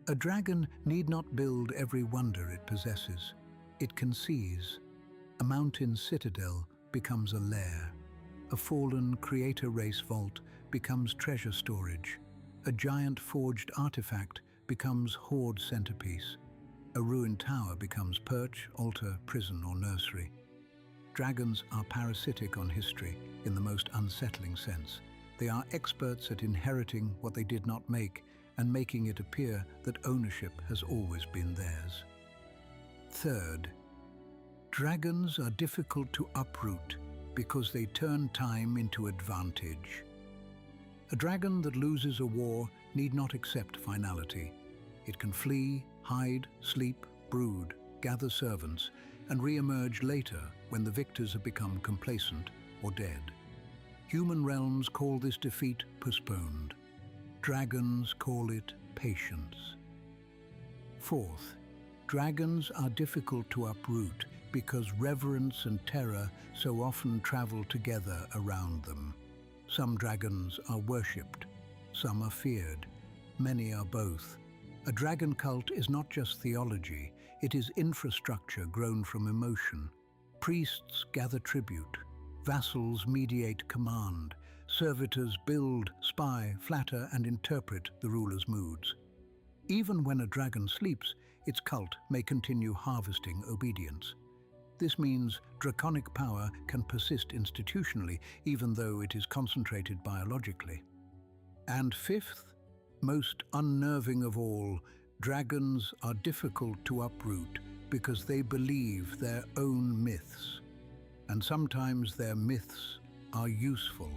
A dragon need not build every wonder it possesses. It can seize. A mountain citadel becomes a lair. A fallen creator race vault becomes treasure storage. A giant forged artifact becomes horde centerpiece. A ruined tower becomes perch, altar, prison, or nursery. Dragons are parasitic on history in the most unsettling sense. They are experts at inheriting what they did not make and making it appear that ownership has always been theirs. Third, dragons are difficult to uproot because they turn time into advantage. A dragon that loses a war need not accept finality. It can flee, hide, sleep, brood, gather servants, and re-emerge later when the victors have become complacent or dead. Human realms call this defeat postponed. Dragons call it patience. Fourth, dragons are difficult to uproot because reverence and terror so often travel together around them. Some dragons are worshipped, some are feared, many are both. A dragon cult is not just theology, it is infrastructure grown from emotion. Priests gather tribute, vassals mediate command, servitors build, spy, flatter, and interpret the ruler's moods. Even when a dragon sleeps, its cult may continue harvesting obedience. This means draconic power can persist institutionally, even though it is concentrated biologically. And fifth, most unnerving of all, dragons are difficult to uproot because they believe their own myths, and sometimes their myths are useful.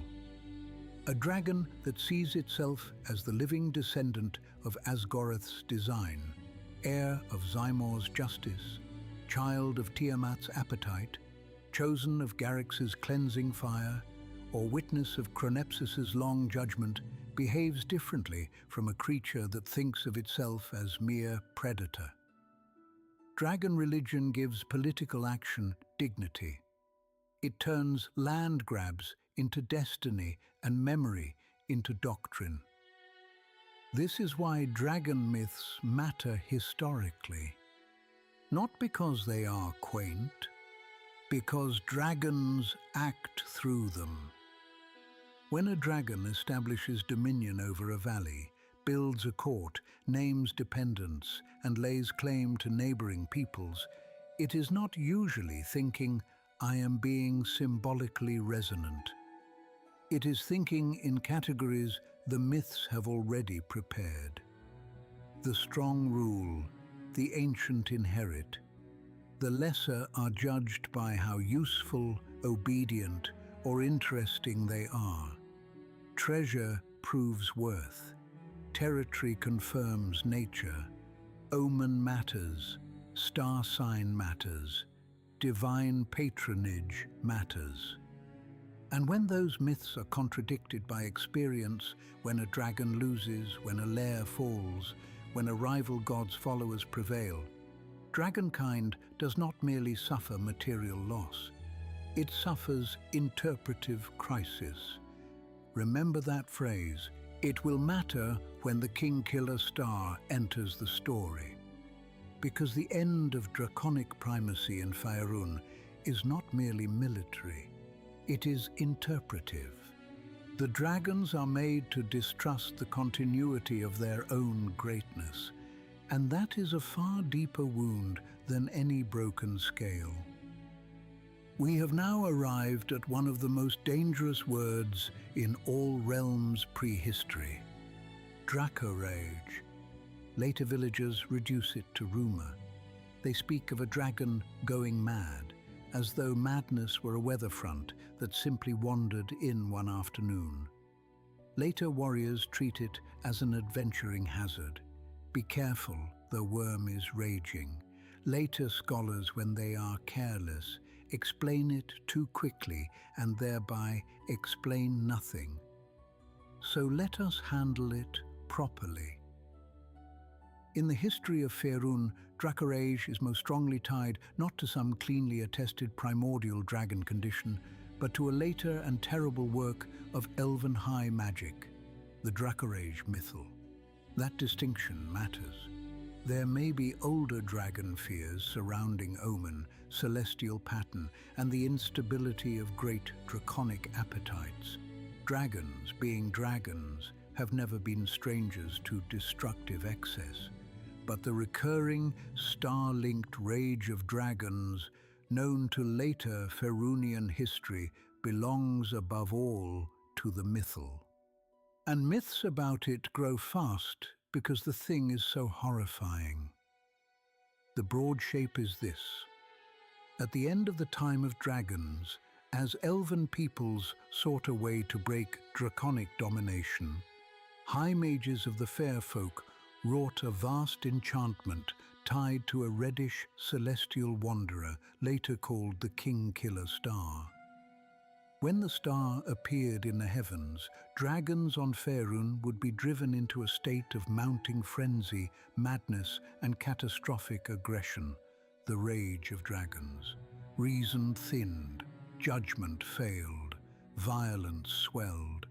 A dragon that sees itself as the living descendant of Asgoroth's design, heir of Zymor's justice, child of Tiamat's appetite, chosen of Garrix's cleansing fire, or witness of Chronepsis's long judgment, behaves differently from a creature that thinks of itself as mere predator. Dragon religion gives political action dignity. It turns land grabs into destiny and memory into doctrine. This is why dragon myths matter historically. Not because they are quaint, because dragons act through them. When a dragon establishes dominion over a valley, builds a court, names dependents, and lays claim to neighboring peoples, it is not usually thinking, "I am being symbolically resonant." It is thinking in categories the myths have already prepared. The strong rule, the ancient inherit. The lesser are judged by how useful, obedient, or interesting they are. Treasure proves worth. Territory confirms nature. Omen matters. Star sign matters. Divine patronage matters. And when those myths are contradicted by experience, when a dragon loses, when a lair falls, when a rival god's followers prevail, dragonkind does not merely suffer material loss. It suffers interpretive crisis. Remember that phrase, "It will matter when the king-killer star enters the story." Because the end of draconic primacy in Faerûn is not merely military, it is interpretive. The dragons are made to distrust the continuity of their own greatness, and that is a far deeper wound than any broken scale. We have now arrived at one of the most dangerous words in all realms prehistory, Draco-rage. Later villagers reduce it to rumor. They speak of a dragon going mad, as though madness were a weather front that simply wandered in one afternoon. Later warriors treat it as an adventuring hazard. Be careful, the worm is raging. Later scholars, when they are careless, explain it too quickly and thereby explain nothing. So let us handle it properly. In the history of Faerûn, Draco-rage is most strongly tied not to some cleanly attested primordial dragon condition, but to a later and terrible work of elven high magic, the Draco-rage mythal. That distinction matters. There may be older dragon fears surrounding omen, celestial pattern, and the instability of great draconic appetites. Dragons, being dragons, have never been strangers to destructive excess. But the recurring, star-linked rage of dragons, known to later Faerûnian history, belongs above all to the mythal. And myths about it grow fast because the thing is so horrifying. The broad shape is this. At the end of the time of dragons, as elven peoples sought a way to break draconic domination, high mages of the fair folk wrought a vast enchantment tied to a reddish celestial wanderer, later called the king-killer star. When the star appeared in the heavens, dragons on Faerûn would be driven into a state of mounting frenzy, madness, and catastrophic aggression, the rage of dragons. Reason thinned, judgment failed, violence swelled.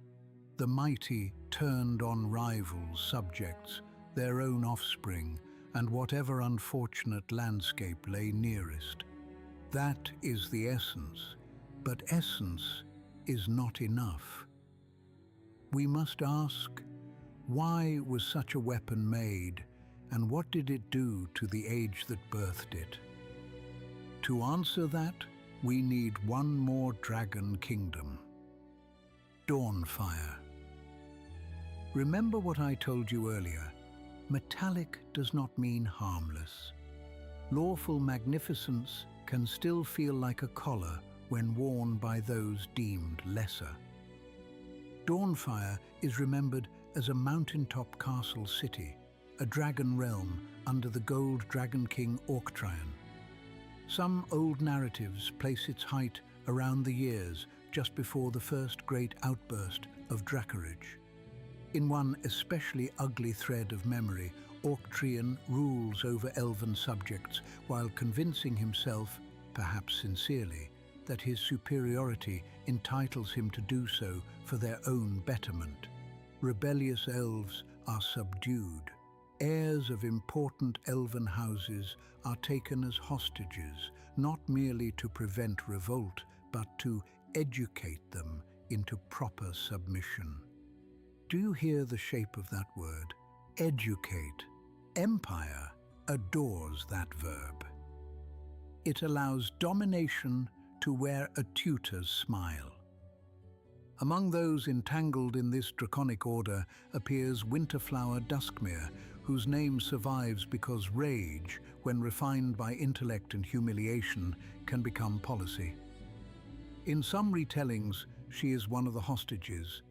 The mighty turned on rival subjects, their own offspring, and whatever unfortunate landscape lay nearest. That is the essence. But essence is not enough. We must ask, why was such a weapon made, and what did it do to the age that birthed it? To answer that, we need one more dragon kingdom. Dawnfire. Remember what I told you earlier. Metallic does not mean harmless. Lawful magnificence can still feel like a collar when worn by those deemed lesser. Dawnfire is remembered as a mountaintop castle city, a dragon realm under the gold dragon king Orctrion. Some old narratives place its height around the years just before the first great outburst of Draco-rage. In one especially ugly thread of memory, Orctrian rules over elven subjects while convincing himself, perhaps sincerely, that his superiority entitles him to do so for their own betterment. Rebellious elves are subdued. Heirs of important elven houses are taken as hostages, not merely to prevent revolt, but to educate them into proper submission. Do you hear the shape of that word? Educate. Empire adores that verb. It allows domination to wear a tutor's smile. Among those entangled in this draconic order appears Winterflower Duskmere, whose name survives because rage, when refined by intellect and humiliation, can become policy. In some retellings, she is one of the hostages.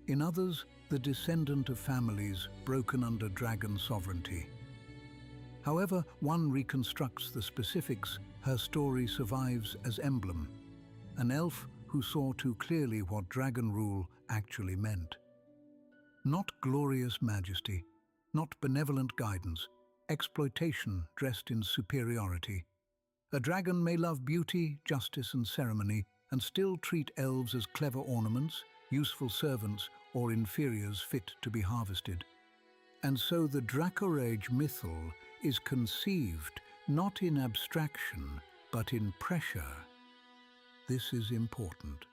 In others, the descendant of families broken under dragon sovereignty. However one reconstructs the specifics, her story survives as emblem. An elf who saw too clearly what dragon rule actually meant. Not glorious majesty, not benevolent guidance, exploitation dressed in superiority. A dragon may love beauty, justice and ceremony, and still treat elves as clever ornaments, useful servants, or inferiors fit to be harvested. And so the Dracorage mythal is conceived not in abstraction, but in pressure. This is important.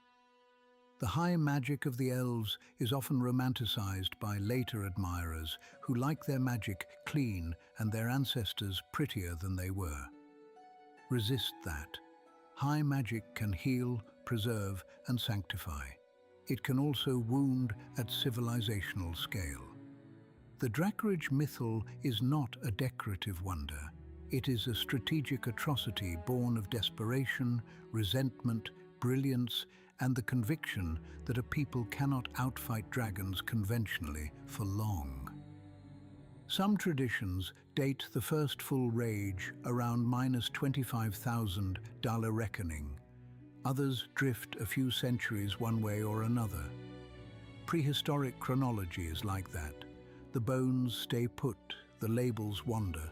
The high magic of the elves is often romanticized by later admirers who like their magic clean and their ancestors prettier than they were. Resist that. High magic can heal, preserve, and sanctify. It can also wound at civilizational scale. The Dracorage mythal is not a decorative wonder. It is a strategic atrocity born of desperation, resentment, brilliance, and the conviction that a people cannot outfight dragons conventionally for long. Some traditions date the first full rage around -25,000 Dala reckoning. Others drift a few centuries one way or another. Prehistoric chronology is like that. The bones stay put, the labels wander.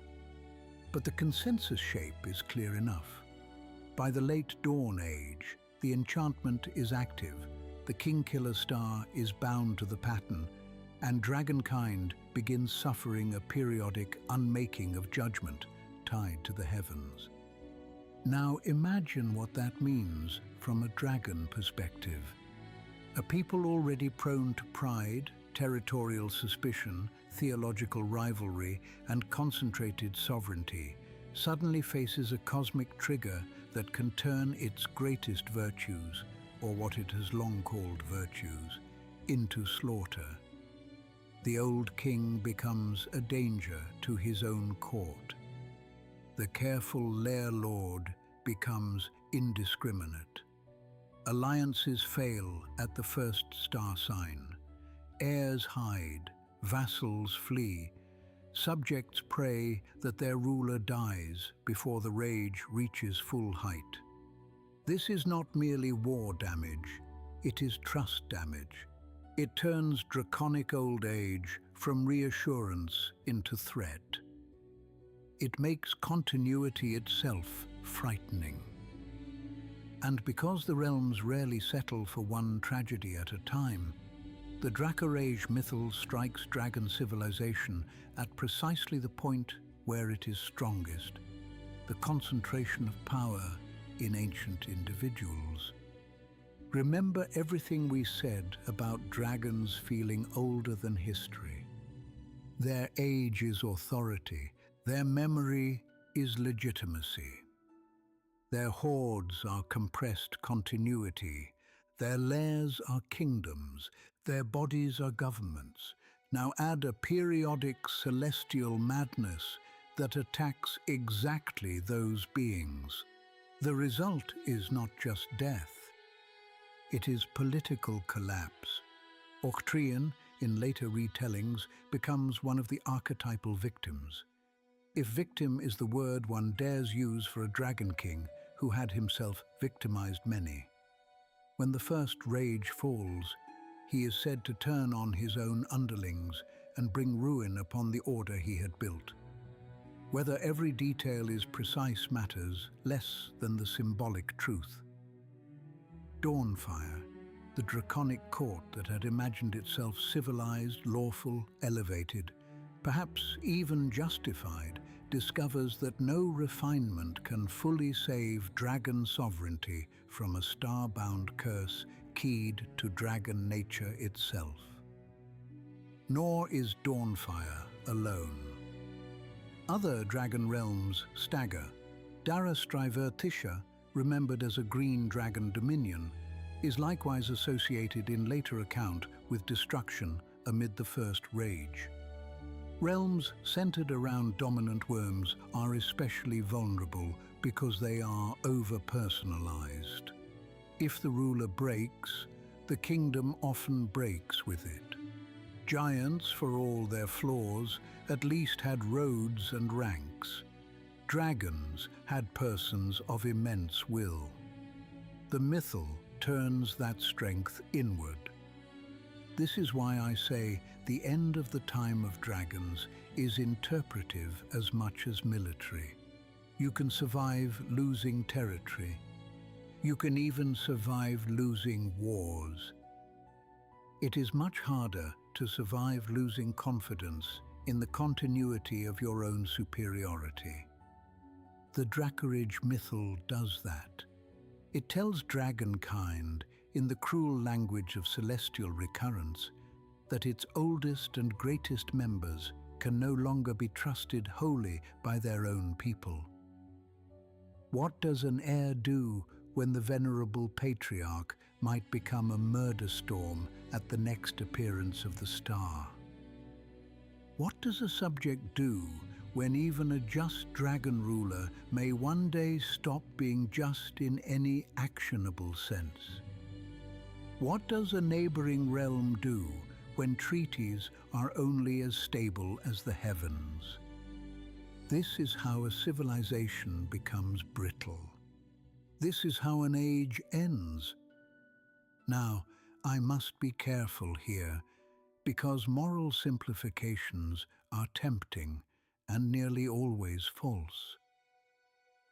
But the consensus shape is clear enough. By the late Dawn Age, the enchantment is active, the Kingkiller star is bound to the pattern, and dragonkind begins suffering a periodic unmaking of judgment tied to the heavens. Now imagine what that means from a dragon perspective. A people already prone to pride, territorial suspicion, theological rivalry, and concentrated sovereignty suddenly faces a cosmic trigger that can turn its greatest virtues, or what it has long called virtues, into slaughter. The old king becomes a danger to his own court. The careful lair lord becomes indiscriminate. Alliances fail at the first star sign. Heirs hide, vassals flee. Subjects pray that their ruler dies before the rage reaches full height. This is not merely war damage, it is trust damage. It turns draconic old age from reassurance into threat. It makes continuity itself frightening. And because the realms rarely settle for one tragedy at a time, the Dracorage mythal strikes dragon civilization at precisely the point where it is strongest, the concentration of power in ancient individuals. Remember everything we said about dragons feeling older than history. Their age is authority, their memory is legitimacy. Their hordes are compressed continuity, their lairs are kingdoms, their bodies are governments. Now add a periodic celestial madness that attacks exactly those beings. The result is not just death. It is political collapse. Orctrian, in later retellings, becomes one of the archetypal victims. If victim is the word one dares use for a dragon king who had himself victimized many. When the first rage falls, he is said to turn on his own underlings and bring ruin upon the order he had built. Whether every detail is precise matters less than the symbolic truth. Dawnfire, the draconic court that had imagined itself civilized, lawful, elevated, perhaps even justified, discovers that no refinement can fully save dragon sovereignty from a star-bound curse keyed to dragon nature itself. Nor is Dawnfire alone. Other dragon realms stagger. Taleofthelich, remembered as a green dragon dominion, is likewise associated in later account with destruction amid the First Rage. Realms centered around dominant worms are especially vulnerable because they are over-personalized. If the ruler breaks, the kingdom often breaks with it. Giants, for all their flaws, at least had roads and ranks. Dragons had persons of immense will. The mythal turns that strength inward. This is why I say the end of the time of dragons is interpretive as much as military. You can survive losing territory. You can even survive losing wars. It is much harder to survive losing confidence in the continuity of your own superiority. The Dracarage mythal does that. It tells dragonkind, in the cruel language of celestial recurrence, that its oldest and greatest members can no longer be trusted wholly by their own people. What does an heir do when the venerable patriarch might become a murder storm at the next appearance of the star? What does a subject do when even a just dragon ruler may one day stop being just in any actionable sense? What does a neighboring realm do when treaties are only as stable as the heavens? This is how a civilization becomes brittle. This is how an age ends. Now, I must be careful here, because moral simplifications are tempting and nearly always false.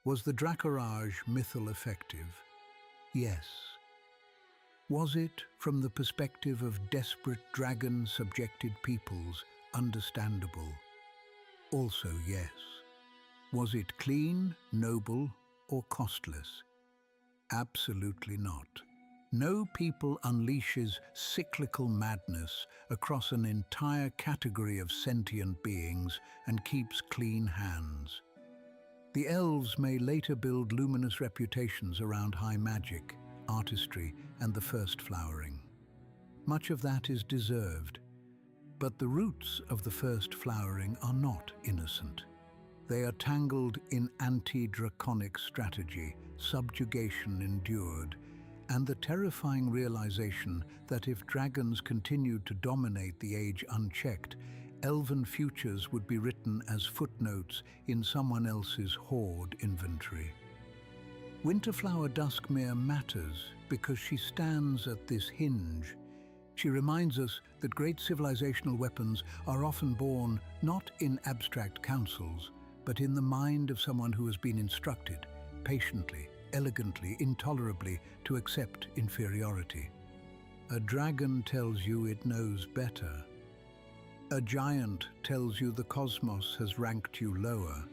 Was the Dracarage mythal effective? Yes. Was it, from the perspective of desperate dragon-subjected peoples, understandable? Also yes. Was it clean, noble, or costless? Absolutely not. No people unleashes cyclical madness across an entire category of sentient beings and keeps clean hands. The elves may later build luminous reputations around high magic, artistry, and the first flowering. Much of that is deserved, but the roots of the first flowering are not innocent. They are tangled in anti-draconic strategy, subjugation endured, and the terrifying realization that if dragons continued to dominate the age unchecked, elven futures would be written as footnotes in someone else's hoard inventory. Winterflower Duskmere matters because she stands at this hinge. She reminds us that great civilizational weapons are often born not in abstract councils, but in the mind of someone who has been instructed, patiently, elegantly, intolerably, to accept inferiority. A dragon tells you it knows better. A giant tells you the cosmos has ranked you lower.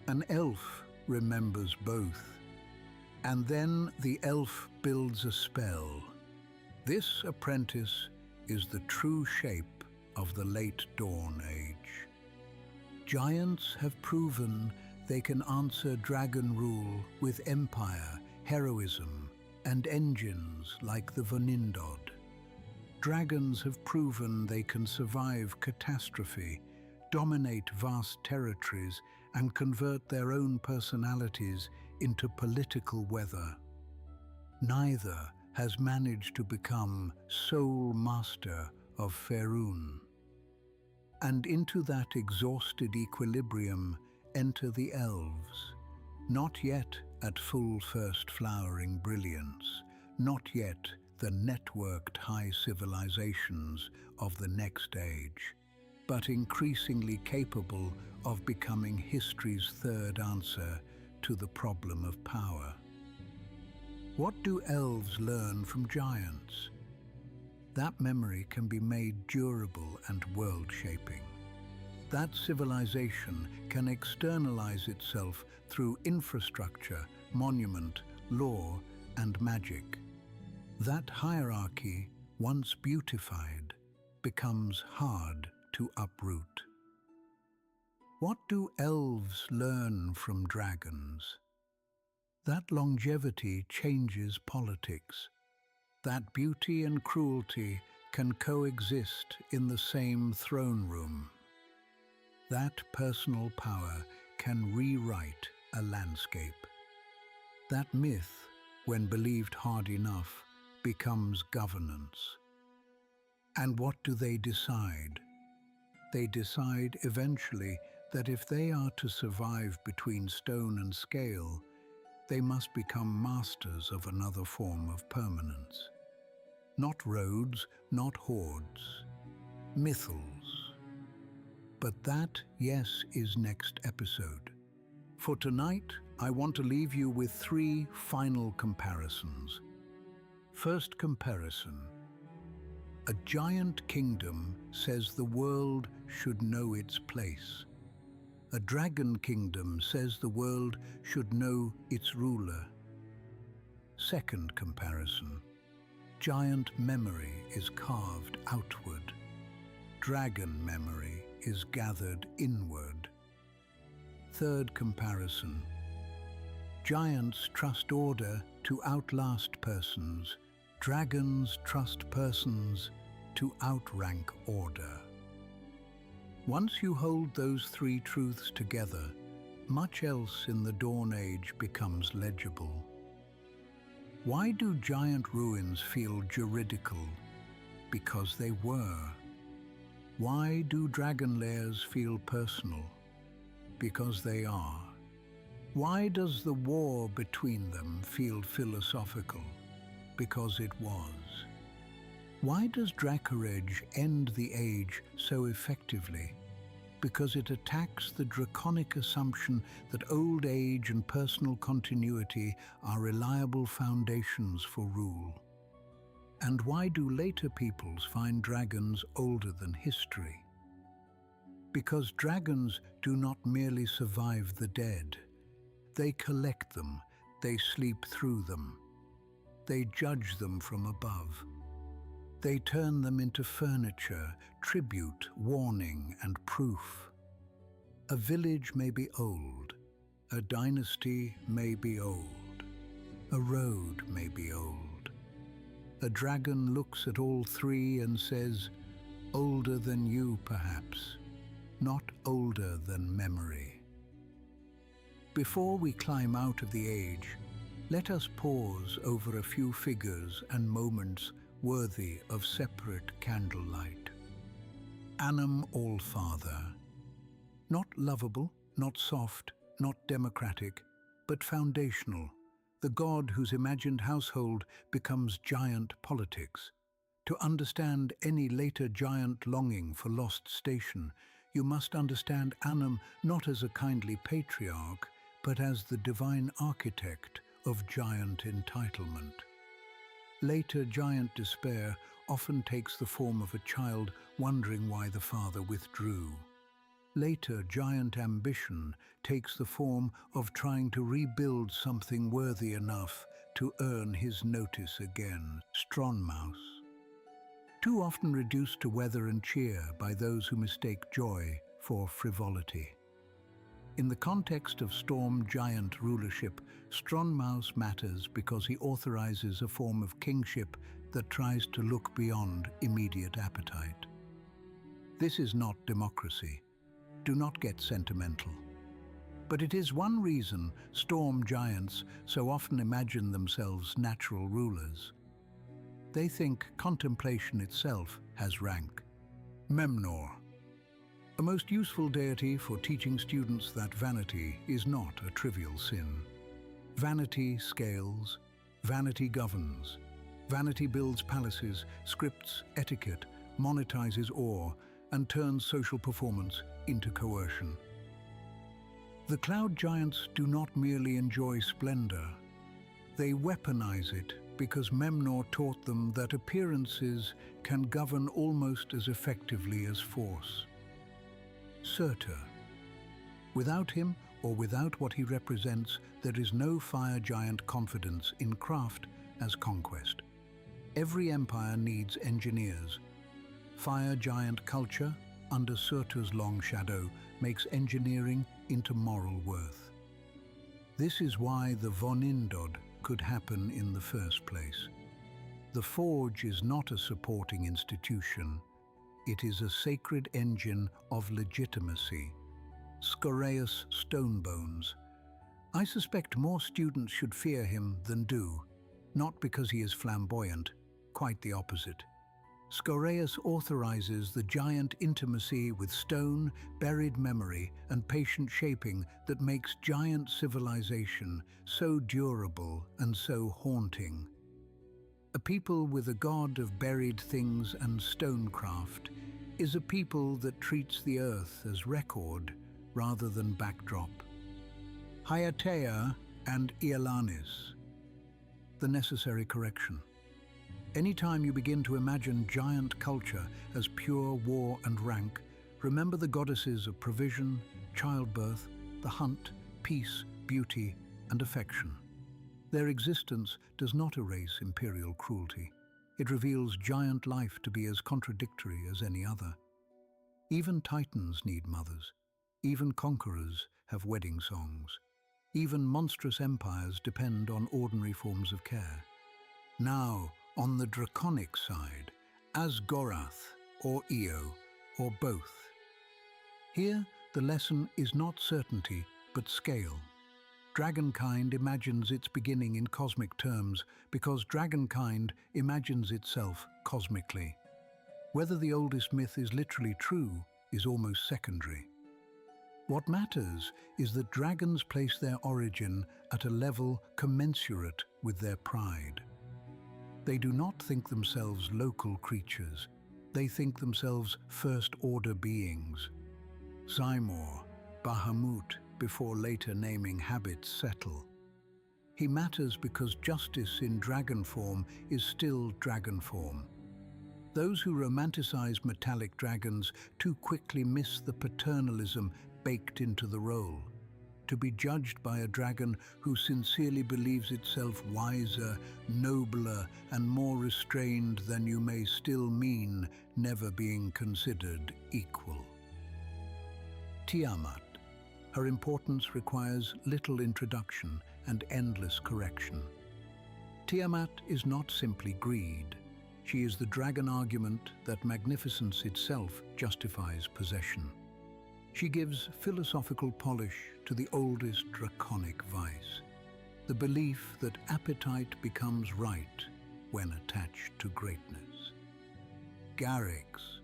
An elf remembers both. And then the elf builds a spell. This apprentice is the true shape of the late Dawn Age. Giants have proven they can answer dragon rule with empire, heroism, and engines like the Vonindod. Dragons have proven they can survive catastrophe, dominate vast territories, and convert their own personalities into political weather. Neither has managed to become sole master of Faerûn. And into that exhausted equilibrium enter the elves, not yet at full first flowering brilliance, not yet the networked high civilizations of the next age, but increasingly capable of becoming history's third answer to the problem of power. What do elves learn from giants? That memory can be made durable and world-shaping. That civilization can externalize itself through infrastructure, monument, law, and magic. That hierarchy, once beautified, becomes hard to uproot. What do elves learn from dragons? That longevity changes politics. That beauty and cruelty can coexist in the same throne room. That personal power can rewrite a landscape. That myth, when believed hard enough, becomes governance. And what do they decide? They decide eventually that if they are to survive between stone and scale, they must become masters of another form of permanence. Not roads, not hordes, mythals. But that, yes, is next episode. For tonight, I want to leave you with 3 final comparisons. First comparison. A giant kingdom says the world should know its place. A dragon kingdom says the world should know its ruler. Second comparison. Giant memory is carved outward. Dragon memory is gathered inward. Third comparison. Giants trust order to outlast persons. Dragons trust persons to outrank order. Once you hold those 3 truths together, much else in the Dawn Age becomes legible. Why do giant ruins feel juridical? Because they were. Why do dragon lairs feel personal? Because they are. Why does the war between them feel philosophical? Because it was. Why does Dracourage end the age so effectively? Because it attacks the draconic assumption that old age and personal continuity are reliable foundations for rule. And why do later peoples find dragons older than history? Because dragons do not merely survive the dead. They collect them, they sleep through them. They judge them from above. They turn them into furniture, tribute, warning, and proof. A village may be old, a dynasty may be old, a road may be old. A dragon looks at all 3 and says, older than you perhaps, not older than memory. Before we climb out of the age, let us pause over a few figures and moments worthy of separate candlelight. Annam Allfather. Not lovable, not soft, not democratic, but foundational. The god whose imagined household becomes giant politics. To understand any later giant longing for lost station, you must understand Annam not as a kindly patriarch, but as the divine architect of giant entitlement. Later giant despair often takes the form of a child wondering why the father withdrew. Later giant ambition takes the form of trying to rebuild something worthy enough to earn his notice again. Stronmaus. Too often reduced to weather and cheer by those who mistake joy for frivolity. In the context of storm giant rulership, Stronmaus matters because he authorizes a form of kingship that tries to look beyond immediate appetite. This is not democracy. Do not get sentimental. But it is one reason storm giants so often imagine themselves natural rulers. They think contemplation itself has rank. Memnor. A most useful deity for teaching students that vanity is not a trivial sin. Vanity scales, vanity governs. Vanity builds palaces, scripts etiquette, monetizes awe, and turns social performance into coercion. The cloud giants do not merely enjoy splendor. They weaponize it because Memnor taught them that appearances can govern almost as effectively as force. Surtur. Without him, or without what he represents, there is no fire giant confidence in craft as conquest. Every empire needs engineers. Fire giant culture, under Surtur's long shadow, makes engineering into moral worth. This is why the Vonindod could happen in the first place. The forge is not a supporting institution. It is a sacred engine of legitimacy. Scoraeus Stonebones. I suspect more students should fear him than do, not because he is flamboyant, quite the opposite. Scoraeus authorizes the giant intimacy with stone, buried memory, and patient shaping that makes giant civilization so durable and so haunting. A people with a god of buried things and stonecraft is a people that treats the earth as record rather than backdrop. Hyatea and Iolanis. The necessary correction. Anytime you begin to imagine giant culture as pure war and rank, remember the goddesses of provision, childbirth, the hunt, peace, beauty, and affection. Their existence does not erase imperial cruelty. It reveals giant life to be as contradictory as any other. Even titans need mothers. Even conquerors have wedding songs. Even monstrous empires depend on ordinary forms of care. Now, on the draconic side, Asgorath or Io, or both. Here, the lesson is not certainty, but scale. Dragonkind imagines its beginning in cosmic terms because Dragonkind imagines itself cosmically. Whether the oldest myth is literally true is almost secondary. What matters is that dragons place their origin at a level commensurate with their pride. They do not think themselves local creatures. They think themselves first-order beings. Zymor, Bahamut, before later naming habits settle. He matters because justice in dragon form is still dragon form. Those who romanticize metallic dragons too quickly miss the paternalism baked into the role. To be judged by a dragon who sincerely believes itself wiser, nobler, and more restrained than you may still mean, never being considered equal. Tiamat. Her importance requires little introduction and endless correction. Tiamat is not simply greed. She is the dragon argument that magnificence itself justifies possession. She gives philosophical polish to the oldest draconic vice, the belief that appetite becomes right when attached to greatness. Garrix.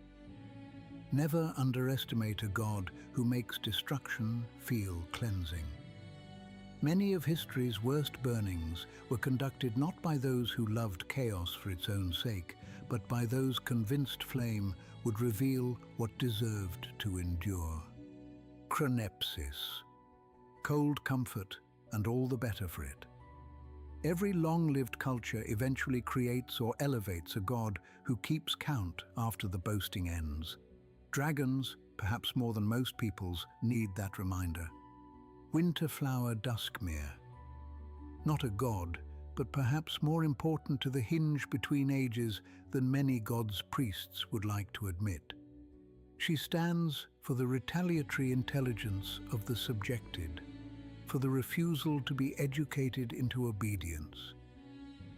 Never underestimate a god who makes destruction feel cleansing. Many of history's worst burnings were conducted not by those who loved chaos for its own sake, but by those convinced flame would reveal what deserved to endure. Chronepsis. Cold comfort, and all the better for it. Every long-lived culture eventually creates or elevates a god who keeps count after the boasting ends. Dragons, perhaps more than most peoples, need that reminder. Winterflower Duskmere. Not a god, but perhaps more important to the hinge between ages than many gods' priests would like to admit. She stands for the retaliatory intelligence of the subjected, for the refusal to be educated into obedience,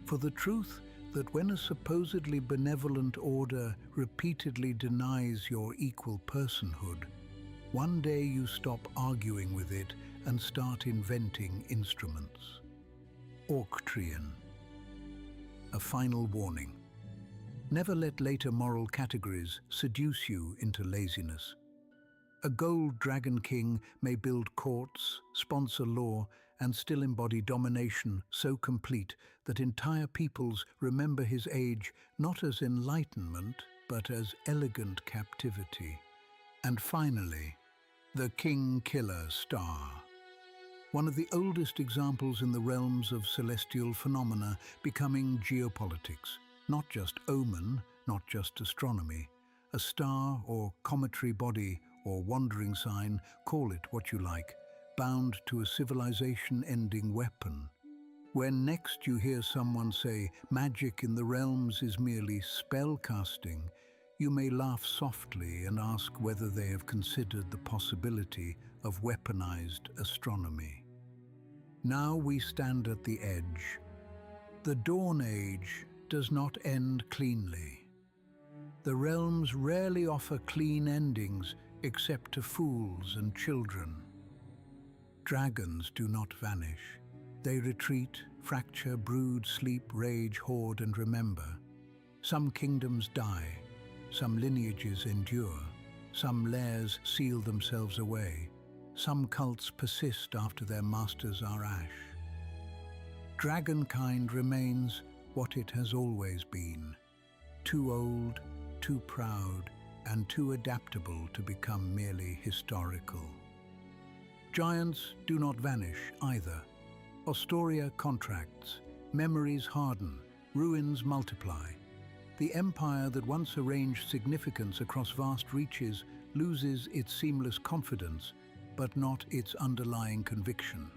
for the truth that when a supposedly benevolent order repeatedly denies your equal personhood, one day you stop arguing with it and start inventing instruments. Orctrian. A final warning. Never let later moral categories seduce you into laziness. A gold dragon king may build courts, sponsor law, and still embody domination so complete that entire peoples remember his age not as enlightenment, but as elegant captivity. And finally, the King-Killer Star. One of the oldest examples in the realms of celestial phenomena becoming geopolitics, not just omen, not just astronomy. A star or cometary body or wandering sign, call it what you like, bound to a civilization-ending weapon. When next you hear someone say magic in the realms is merely spell casting, you may laugh softly and ask whether they have considered the possibility of weaponized astronomy. Now we stand at the edge. The Dawn Age does not end cleanly. The realms rarely offer clean endings except to fools and children. Dragons do not vanish. They retreat, fracture, brood, sleep, rage, hoard, and remember. Some kingdoms die, some lineages endure, some lairs seal themselves away, some cults persist after their masters are ash. Dragonkind remains what it has always been, too old, too proud, and too adaptable to become merely historical. Giants do not vanish either. Ostoria contracts, memories harden, ruins multiply. The empire that once arranged significance across vast reaches loses its seamless confidence, but not its underlying conviction.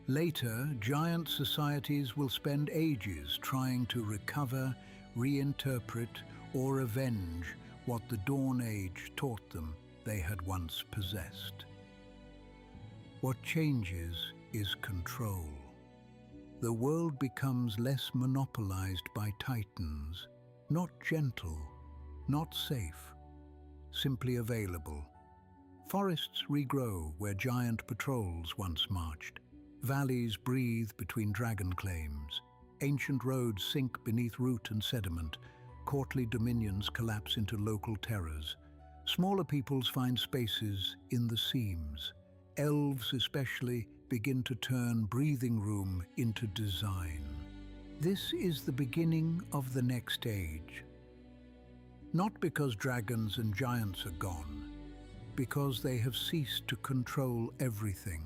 Later, giant societies will spend ages trying to recover, reinterpret, or avenge what the Dawn Age taught them they had once possessed. What changes is control. The world becomes less monopolized by titans, not gentle, not safe, simply available. Forests regrow where giant patrols once marched. Valleys breathe between dragon claims. Ancient roads sink beneath root and sediment. Courtly dominions collapse into local terrors. Smaller peoples find spaces in the seams. Elves especially begin to turn breathing room into design. This is the beginning of the next age. Not because dragons and giants are gone, because they have ceased to control everything.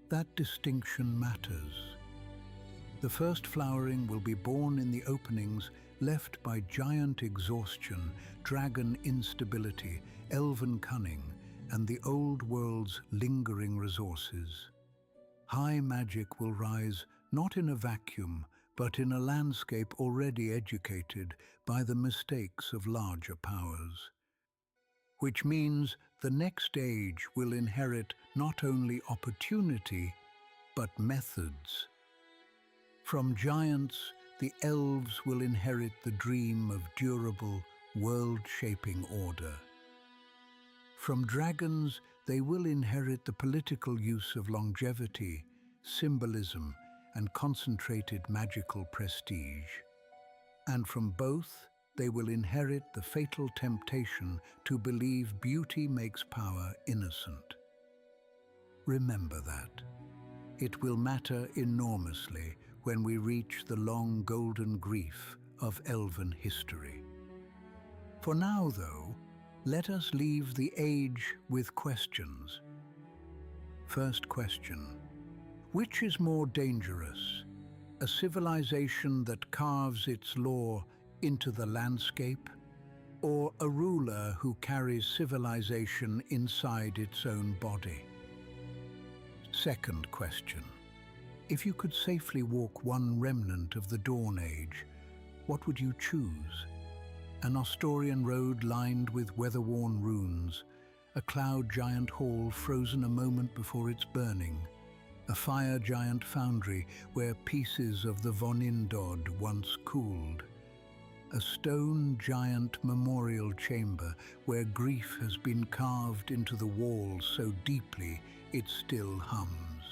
That distinction matters. The first flowering will be born in the openings left by giant exhaustion, dragon instability, elven cunning, and the old world's lingering resources. High magic will rise not in a vacuum, but in a landscape already educated by the mistakes of larger powers. Which means the next age will inherit not only opportunity, but methods. From giants, the elves will inherit the dream of durable, world-shaping order. From dragons, they will inherit the political use of longevity, symbolism, and concentrated magical prestige. And from both, they will inherit the fatal temptation to believe beauty makes power innocent. Remember that. It will matter enormously when we reach the long golden grief of elven history. For now, though, let us leave the age with questions. First question: which is more dangerous? A civilization that carves its law into the landscape, or a ruler who carries civilization inside its own body? Second question: if you could safely walk one remnant of the Dawn Age, what would you choose? An Ostorian road lined with weather-worn runes, a cloud giant hall frozen a moment before its burning, a fire giant foundry where pieces of the Vonindod once cooled, a stone giant memorial chamber where grief has been carved into the walls so deeply it still hums,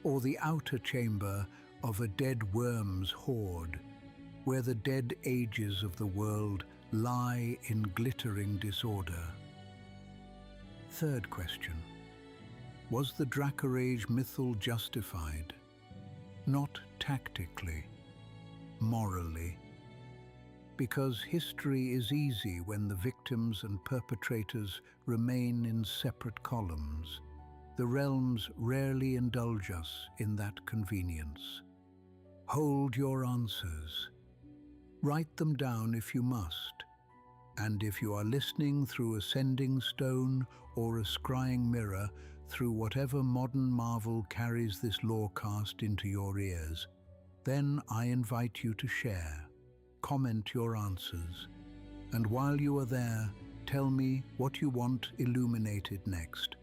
or the outer chamber of a dead worm's hoard, where the dead ages of the world lie in glittering disorder. Third question: Was the Dracarage mythal justified? Not tactically, morally. Because history is easy when the victims and perpetrators remain in separate columns. The realms rarely indulge us in that convenience. Hold your answers. Write them down if you must. And if you are listening through a sending stone or a scrying mirror, through whatever modern marvel carries this lorecast into your ears, then I invite you to share. Comment your answers. And while you are there, tell me what you want illuminated next.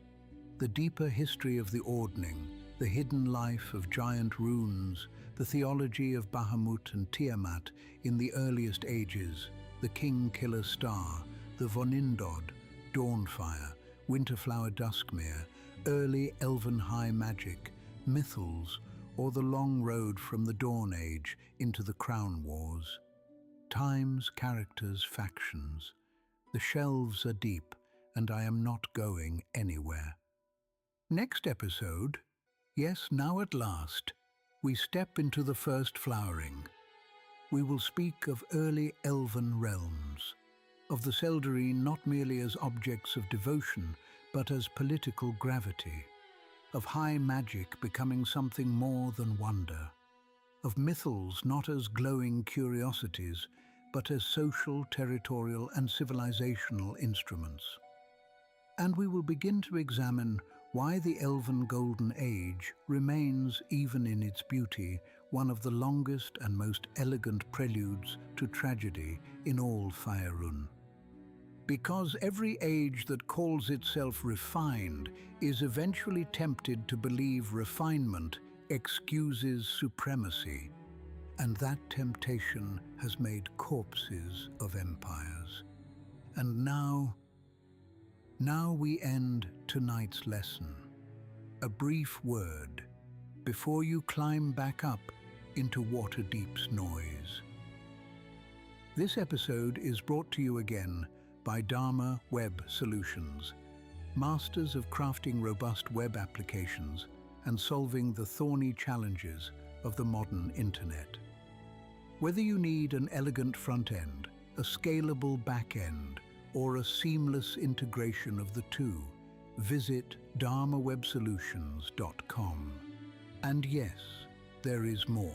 The deeper history of the Ordning, the hidden life of giant runes, the theology of Bahamut and Tiamat in the earliest ages, the King-Killer Star, the Vonindod, Dawnfire, Winterflower Duskmere, early elven high magic, mythals, or the long road from the Dawn Age into the Crown Wars. Times, characters, factions. The shelves are deep, and I am not going anywhere. Next episode, yes, now at last, we step into the first flowering. We will speak of early elven realms, of the Seldarine not merely as objects of devotion, but as political gravity, of high magic becoming something more than wonder, of mythals not as glowing curiosities, but as social, territorial, and civilizational instruments. And we will begin to examine why the Elven Golden Age remains, even in its beauty, one of the longest and most elegant preludes to tragedy in all Faerûn. Because every age that calls itself refined is eventually tempted to believe refinement excuses supremacy, and that temptation has made corpses of empires. And now we end tonight's lesson. A brief word before you climb back up into Waterdeep's noise. This episode is brought to you again by Dharma Web Solutions, masters of crafting robust web applications and solving the thorny challenges of the modern internet. Whether you need an elegant front end, a scalable back end, or a seamless integration of the two, visit dharmawebsolutions.com. And yes, there is more.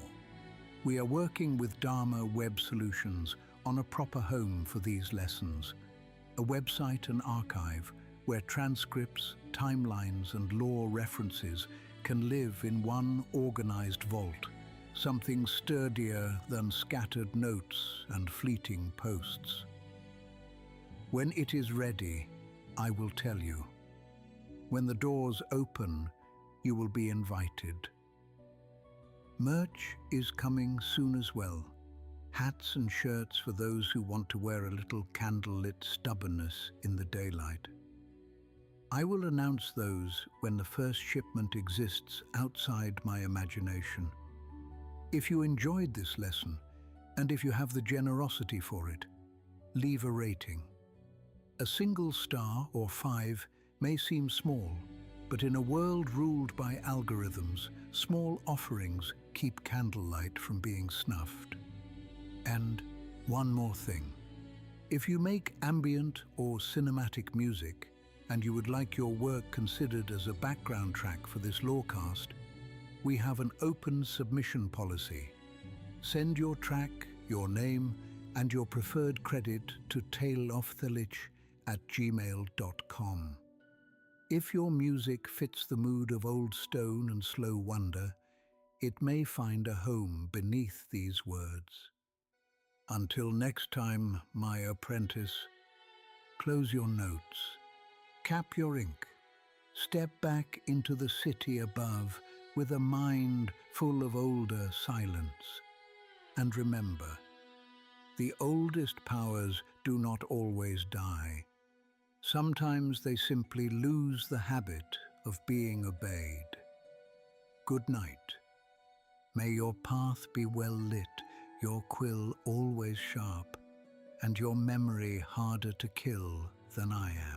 We are working with Dharma Web Solutions on a proper home for these lessons, a website and archive where transcripts, timelines, and lore references can live in one organized vault, something sturdier than scattered notes and fleeting posts. When it is ready, I will tell you. When the doors open, you will be invited. Merch is coming soon as well. Hats and shirts for those who want to wear a little candlelit stubbornness in the daylight. I will announce those when the first shipment exists outside my imagination. If you enjoyed this lesson, and if you have the generosity for it, leave a rating. A single star or 5 may seem small, but in a world ruled by algorithms, small offerings keep candlelight from being snuffed. And one more thing. If you make ambient or cinematic music, and you would like your work considered as a background track for this lorecast, we have an open submission policy. Send your track, your name, and your preferred credit to taleofthelich@gmail.com. If your music fits the mood of old stone and slow wonder, it may find a home beneath these words. Until next time, my apprentice, close your notes, cap your ink, step back into the city above with a mind full of older silence. And remember, the oldest powers do not always die. Sometimes they simply lose the habit of being obeyed. Good night. May your path be well lit, your quill always sharp, and your memory harder to kill than I am.